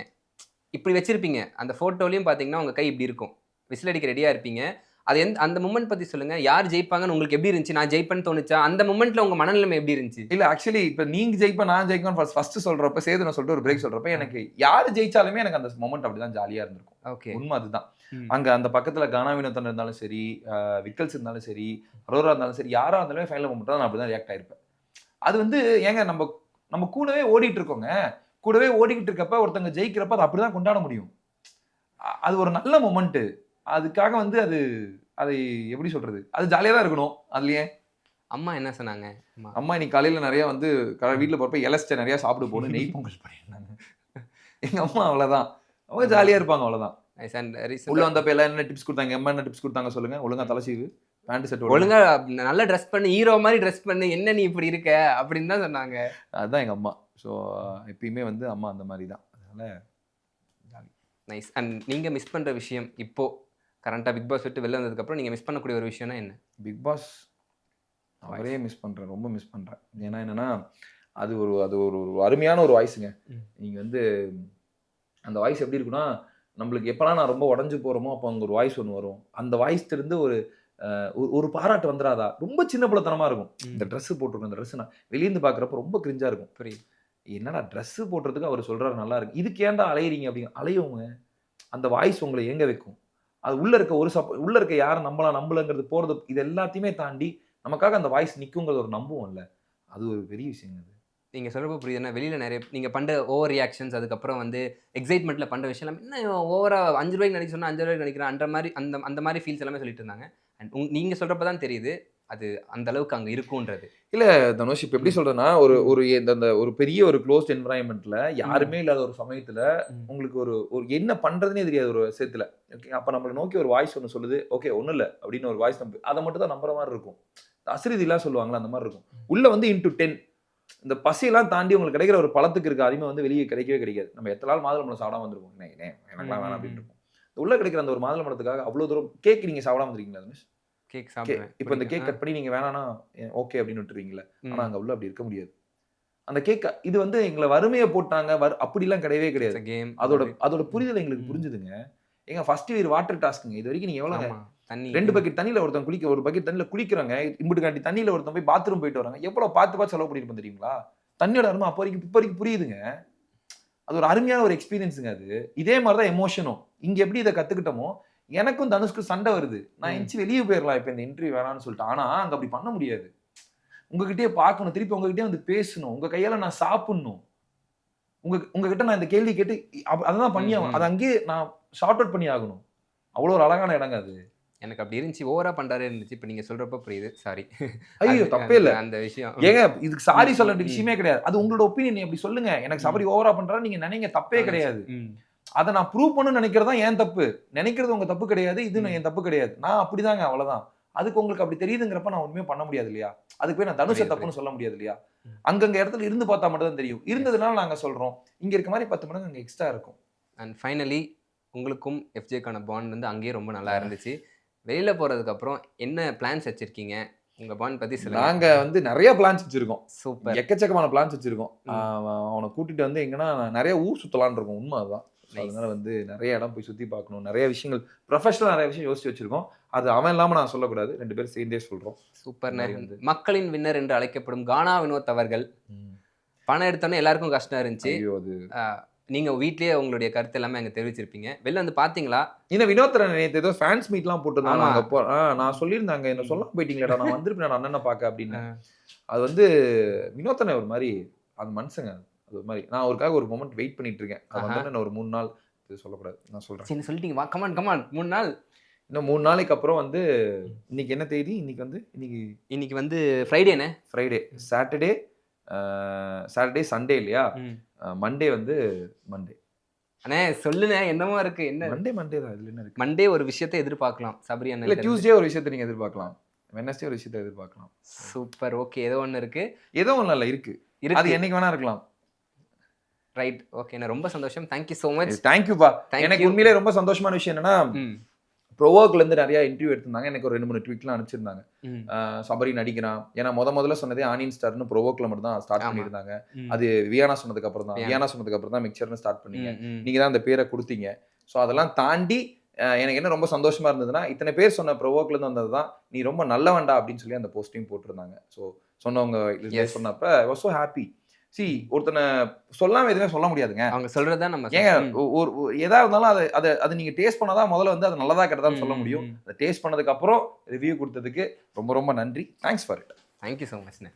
இப்படி வச்சிருப்பீங்க. அந்த போட்டோலயும் பாத்தீங்கன்னா உங்க கை இப்படி இருக்கும், விசில் அடிக்க ரெடியா இருப்பீங்க. அது அந்த மூமெண்ட் பத்தி சொல்லுங்க. யார் ஜெயிப்பாங்கன்னு உங்களுக்கு எப்படி இருந்துச்சு? நான் ஜெயிப்பேன்னு தோணுச்சா? அந்த மூமெண்ட்ல உங்க மனநிலைமை எப்படி இருந்துச்சு? இல்ல ஆக்சுவலி இப்ப நீங்க ஜெயிப்பா நான் ஜெயிப்பேன் ஃபர்ஸ்ட் சொல்றப்ப சேது நான் சொல்லிட்டு ஒரு பிரேக் சொல்றப்ப எனக்கு யாரு ஜெயிச்சாலுமே எனக்கு அந்த மொமெண்ட் அப்படிதான் ஜாலியா இருந்திருக்கும். ஓகே, உண்மை அதுதான். அங்க அந்த பக்கத்துல கானா வினோதன் இருந்தாலும் சரி, விக்கல்ஸ் இருந்தாலும் சரி, அரோரா இருந்தாலும் சரி, யாரா இருந்தாலுமே ஃபைனல் மொமெண்ட் தான் நான் அப்படிதான் ரியாக்ட் ஆயிருப்பேன். அது வந்து ஏங்க நம்ம கூடவே ஓடிட்டு இருக்கோங்க. கூடவே ஓடிக்கிட்டு இருக்கப்ப ஒருத்தங்க ஜெயிக்கிறப்ப அதை அப்படிதான் கொண்டாட முடியும். அது ஒரு நல்ல மொமெண்ட். அதுக்காக வந்து அதை எப்படி சொல்றது, அது ஜாலியா தான் இருக்கணும். அதுலயே அம்மா என்ன சொன்னாங்க? அம்மா இன்னைக்கு காலையில நிறைய வந்து வீட்டுல போறப்ப எலஸ்ட நிறைய சாப்பிடு போன்னு நெய் பொங்கல் பண்ணியிருந்தாங்க. எங்க அம்மா அவ்வளவுதான், அவங்க ஜாலியா இருப்பாங்க, அவ்வளவுதான். உள்ள வந்தப்ப எல்லாம் என்ன டிப்ஸ் கொடுத்தாங்க? அம்மா என்ன டிப்ஸ் கொடுத்தாங்க சொல்லுங்க? ஒழுங்கா தலைசீவு, பேண்ட் செட் ஒழுங்கா நல்லா ட்ரெஸ் பண்ணு, ஹீரோ மாதிரி ட்ரெஸ் பண்ணு, என்ன நீ இப்படி இருக்க அப்படின்னு தான் சொன்னாங்க. அதுதான் எங்க அம்மா. ஸோ எப்பயுமே வந்து அம்மா அந்த மாதிரி தான். அதனால நைஸ். அண்ட் நீங்க மிஸ் பண்ற விஷயம் இப்போ கரண்டா பிக் பாஸ் விட்டு வெளில வந்ததுக்கு அப்புறம் நீங்க மிஸ் பண்ணக்கூடிய ஒரு விஷயம்னா என்ன? பிக் பாஸ் அவரே மிஸ் பண்றேன், ரொம்ப மிஸ் பண்றேன். ஏன்னா என்னன்னா அது ஒரு அருமையான ஒரு வாய்ஸுங்க. நீங்க வந்து அந்த வாய்ஸ் எப்படி இருக்குன்னா, நம்மளுக்கு எப்பெல்லாம் நான் ரொம்ப உடஞ்சு போறோமோ அப்போ அங்கே ஒரு வாய்ஸ் ஒன்று வரும். அந்த வாய்ஸ்ல இருந்து ஒரு பாராட்டு வந்துடாதா? ரொம்ப சின்ன பிள்ளைத்தனமா இருக்கும். இந்த ட்ரெஸ் போட்டிருக்கோம், இந்த ட்ரெஸ் நான் வெளியேந்து பாக்குறப்ப ரொம்ப கிரிஞ்சா இருக்கும். புரியுது. என்னடா ட்ரெஸ் போடுறதுக்கு அவர் சொல்றாரு நல்லா இருக்கு, இதுக்கு ஏன்டா அலையிறீங்க அப்படிங்க. அலையவங்க அந்த வாய்ஸ் உங்களை ஏங்க வைக்கும். அது உள்ள இருக்க உள்ள இருக்க யாரும் நம்பலங்கிறது போறது, இது எல்லாத்தையுமே தாண்டி நமக்காக அந்த வாய்ஸ் நிக்குங்கிறது ஒரு நம்புவோம் இல்ல, அது ஒரு பெரிய விஷயம். அது நீங்க சொல்றப்ப புரியுது. ஏன்னா வெளியில நிறைய நீங்க பண்ற ஓவர் ரியாக்ஷன்ஸ், அதுக்கப்புறம் வந்து எக்ஸைட்மெண்ட்ல பண்ற விஷயம் எல்லாம் என்ன ஓவரா 5 ரூபாய்க்கு நடிக்க சொன்னா 5 ரூபாய்க்கு நடிக்கிறேன் அந்த மாதிரி அந்த மாதிரி ஃபீல்ஸ் எல்லாமே சொல்லிட்டு இருந்தாங்க. அண்ட் நீங்க சொல்றப்ப தான் தெரியுது அது அந்த அளவுக்கு அங்க இருக்கும்ன்றது. இல்ல தனுஷ், இப்ப எப்படி சொல்றேன்னா, ஒரு பெரிய ஒரு க்ளோஸ்ட் என்விரான்மென்ட்ல யாருமே இல்லாத ஒரு சமயத்துல ம். உங்களுக்கு ஒரு என்ன பண்றதுன்னே தெரியாது ஒரு விஷயத்துல. ஓகே. அப்ப நம்மள நோக்கி ஒரு வாய்ஸ் ஒண்ணு சொல்லுது. ஓகே, ஒண்ணும் இல்ல அப்படின்னு ஒரு வாய்ஸ் அத மட்டும் தான் நம்புற மாரி இருக்கும். அசரீதிலாம் சொல்லுவாங்கல்ல, அந்த மாரி இருக்கும். உள்ள வந்து இன்டு 10 இந்த பசியெல்லாம் தாண்டி உங்களுக்கு கிடைக்கிற ஒரு பழத்துக்கு இருக்க அருமை வந்து வெளிய கிடைக்கவே கிடைக்காது. நம்ம எத்தன நாள் மாதுளம்பழம் சாப்பிடாம வந்திருப்போம். எனக்கெல்லாம் வேணாம் அப்படின்னு இருக்கும். உள்ள கிடைக்கிற அந்த ஒரு மாதுளம்பழத்துக்காக அவ்வளவு தூரம் கேக் நீங்க சாப்பிடாம வந்திருக்கீங்களா தனுஷ்? கேக் சாப்பிடுவேன். இப்ப இந்த கேக் கட் பண்ணி நீங்க வேணாம்னா ஓகே அப்படின்னு விட்டுருவீங்கல்ல. ஆனா ம். அங்க உள்ள அப்படி இருக்க முடியாது. அந்த கேக் இது வந்து எங்கள வறுமைய போட்டாங்க. அப்படிலாம் கிடையவே இட்ஸ் கிடையாது. அ கேம். அதோட புரிதல் எங்களுக்கு ம். புரிஞ்சுதுங்க. ஏங்க ஃபர்ஸ்ட் இயர் வாட்டர் டாஸ்க்ங்க. இதுவரைக்கும் நீங்க எவ்வளோங்க ஆமா. தண்ணி 2 பக்கெட் தண்ணீல ஒருத்தன் ஒரு பக்கெட் தண்ணீல குளிக்கிறாங்க. இம்புட்டுக்காண்டி தண்ணீல ஒருத்தன் போய் பாத்ரூம் போயிட்டு வராங்க. எவ்வளோ பார்த்து பார்த்து செலவு பண்ணியிருப்போம் தெரியுங்களா? தண்ணியோட அருமை இப்ப வரைக்கும் புரியுதுங்க. அது ஒரு அருமையான ஒரு எக்ஸ்பீரியன்ஸ்ங்க அது. இதே மாரி தான் எமோஷனும். இங்க எப்படி இத கத்துக்கிட்டோமோ, எனக்கும் தனுஷ்க்கும் சண்டை வருது. நான் ம். எந்திச்சு வெளிய போயிரலாம் இப்ப இந்த இன்டர்வியூ வேணாம்னு சொல்லிட்டு. ஆனா அங்க அப்படி பண்ண முடியாது. உங்ககிட்டயே பார்க்கணும். திருப்பி உங்ககிட்டயே வந்து பேசணும். உங்க கையால நான் சாப்பிடணும். உங்ககிட்ட நான் இந்த கேள்வி கேட்டு அததான் பண்ணி ஆகணும். அத அங்கேயே நான் ஷார்ட் அவுட் பண்ணி ஆகணும். அவ்வளோ ஒரு அழகான இடங்க அது. எனக்கு அப்படி இருந்துச்சு. ஓவரா பண்றாரு இருந்துச்சு. இப்ப நீங்க சொல்றப்ப புரியுது. சாரி. ஐயோ! தப்பே இல்ல. அந்த விஷயம். ஏங்க இதுக்கு சாரி சொல்ல வேண்டிய ம். விஷயமே கிடையாது. அது உங்களோட ஒப்பீனியன் அப்படி சொல்லுங்க. எனக்கு சபரி ஓவரா பண்றாரு நீங்க நினைங்க, தப்பே கிடையாது. ம். அத நான் ப்ரூவ் பண்ணணும்னு நினைக்கிறது தான் என் தப்பு. நினைக்கிறது உங்க தப்பு கிடையாது. இது என் தப்பு கிடையாது. நான் அப்படிதாங்க அவ்வளவுதான். அதுக்கு உங்களுக்கு அப்படி தெரியுதுங்கிறப்ப நான் ஒண்ணுமே பண்ண முடியாது இல்லையா? அதுக்கு போய் நான் தனுஷ புரியுது, தப்புன்னு சொல்ல முடியாது இல்லையா? ம். அங்கங்க இடத்துல இருந்து பார்த்தா மட்டும் தான் தெரியும். இருந்ததுனால நாங்க சொல்றோம். இங்க இருக்க மாரி 10 மடங்கு அங்க எக்ஸ்ட்ரா இருக்கும். அண்ட் ஃபைனலி உங்களுக்கும் எஃப்ஜேக்கான பாண்ட் வந்து அங்கேயே ரொம்ப நல்லா இருந்துச்சு. வெளியில போறதுக்கு அப்புறம் என்ன பிளான்ஸ் வச்சிருக்கீங்க? உங்க பாண்ட் பத்தி சொல்லுங்க. நாங்க வந்து நெறைய பிளான்ஸ் வச்சிருக்கோம். சூப்பர். எக்கச்சக்கமான பிளான்ஸ் வச்சிருக்கோம். ம். அவன கூட்டிட்டு வந்து எங்கன்னா நெறைய ஊர் சுத்தலாம்னு இருக்கோம். உண்ம அதுதான். நைஸ். அதனால வந்து நெறைய இடம் போய் சுத்தி பார்க்கணும். நெறைய விஷயங்கள் ப்ரொஃபஷனலா நெறைய விஷயம் யோசிச்சு வச்சிருக்கோம். அது அவன் இல்லாம நான் சொல்லக்கூடாது. 2 பேரும் சேர்ந்தே சொல்றோம். சூப்பர்ண்ணே. இந்த மாரி வந்து மக்களின் வின்னர் என்று அழைக்கப்படும் கானா வினோத் அவர்கள் பணம் எடுத்தோனே எல்லாருக்கும் கஷ்டம் இருந்துச்சு. ஐயோ! அது நீங்க வீட்லயே உங்களுடைய கருத்து எல்லாமே அங்க தெரிவிச்சிருப்பீங்க. வெளில வந்து பாத்தீங்களா? இன்னும் வினோத்ரன் நேத்து ஏதோ ஃபேன்ஸ் மீட்லாம் போட்டிருந்தாங்க. ஆமா. அங்க நான் சொல்லியிருந்தாங்க. என்ன சொல்லாம போயிட்டீங்களேடா. நான் வந்திருப்பேன் அண்ணன பார்க்க அப்படின்னு. அ. அது வந்து வினோத்ரன் ஒரு மாரி அந்த மனுஷங்க. அது ஒரு மாரி நான் அவருக்காக ஒரு மொமெண்ட் வெயிட் பண்ணிட்டு இருக்கேன். அது வந்தோனே நான் ஒரு 3 நாள் இது சொல்லக்கூடாது. நான் சொல்றேன். சரி சொல்லிட்டீங்க. வா கமான் 3 நாள். இன்னும் 3 நாளைக்கு அப்புறம் வந்து இன்னைக்கு என்ன தேதி? இன்னைக்கு வந்து ஃப்ரைடேண்ணே. ஃப்ரைடே, சாட்டர்டே, சண்டே இல்லையா? ம். மண்டே வந்து மண்டே. அண்ணே சொல்லுண்ணே என்னமோ இருக்கு. என்ன? மண்டே தான். இதுல என்ன இருக்கு? மண்டே ஒரு விஷயத்த எதிர்பார்க்கலாம். சபரி இல்ல அண்ணன். டியூஸ்டே ஒரு விஷயத்த நீங்க எதிர்பார்க்கலாம். வெட்னஸ்டே ஒரு விஷயத்த எதிர்பார்க்கலாம். சூப்பர். ஓகே. ஏதோ ஒண்ணு இருக்கு. ஏதோ ஒண்ணு இல்ல இருக்கு. அது இருக்கு. என்னைக்கு வேணா இருக்கலாம். ரைட். ஓகேண்ணே. ரொம்ப சந்தோஷம். Thank you so much. Thank you பா. Thank எனக்கு you. உண்மையிலேயே ரொம்ப சந்தோஷமான விஷயம் என்னன்னா, ம். ப்ரோவோக்ல இருந்து நிறைய இன்டர்வியூ எடுத்திருந்தாங்க. எனக்கு ஒரு 2, 3 ட்வீட்லாம் அனுப்பிச்சிருந்தாங்க. ம். சபரி நடிக்கிறான். ஏன்னா முதல்ல சொன்னதே ஆனியன் ஸ்டார்னு ப்ரோவோக்ல மட்டும் தான் ஸ்டார்ட் ஆமா. பண்ணியிருந்தாங்க. ம். அது வியானா சொன்னதுக்கு அப்புறம் தான். வியானா. வியானா சொன்னதுக்கு அப்புறம் தான் மிக்சர்னு ஸ்டார்ட் பண்ணீங்க. ம், ம். நீங்க தான் அந்த பேரை குடுத்தீங்க. ஸோ அதெல்லாம் தாண்டி எனக்கு என்ன ரொம்ப சந்தோஷமா இருந்ததுன்னா, இத்தனை பேர் சொன்ன ப்ரோவோக்ல இருந்து வந்தது தான். நீ ரொம்ப நல்லவன்டா அப்படின்னு சொல்லி அந்த போஸ்டையும் போட்டிருந்தாங்க. ஸோ சொன்னவங்க Yes. சொன்னப்ப ஐ வாஸ் சோ ஹாப்பி. ஒருத்தனை சொல்லாம எதுவுமே சொல்ல முடியாதுங்க. அவங்க சொல்றதா நம்ம ஏங்க ம். எதா இருந்தாலும் அது நீங்க டேஸ்ட் பண்ணாதான் முதல்ல வந்து அது நல்லதா கெட்டதான்னு சொல்ல முடியும். ம். அதை டேஸ்ட் பண்ணதுக்கு அப்புறம் ரிவ்யூ கொடுத்ததுக்கு ரொம்ப ரொம்ப நன்றி. Thanks for it. Thank you so மச்ண்ணே.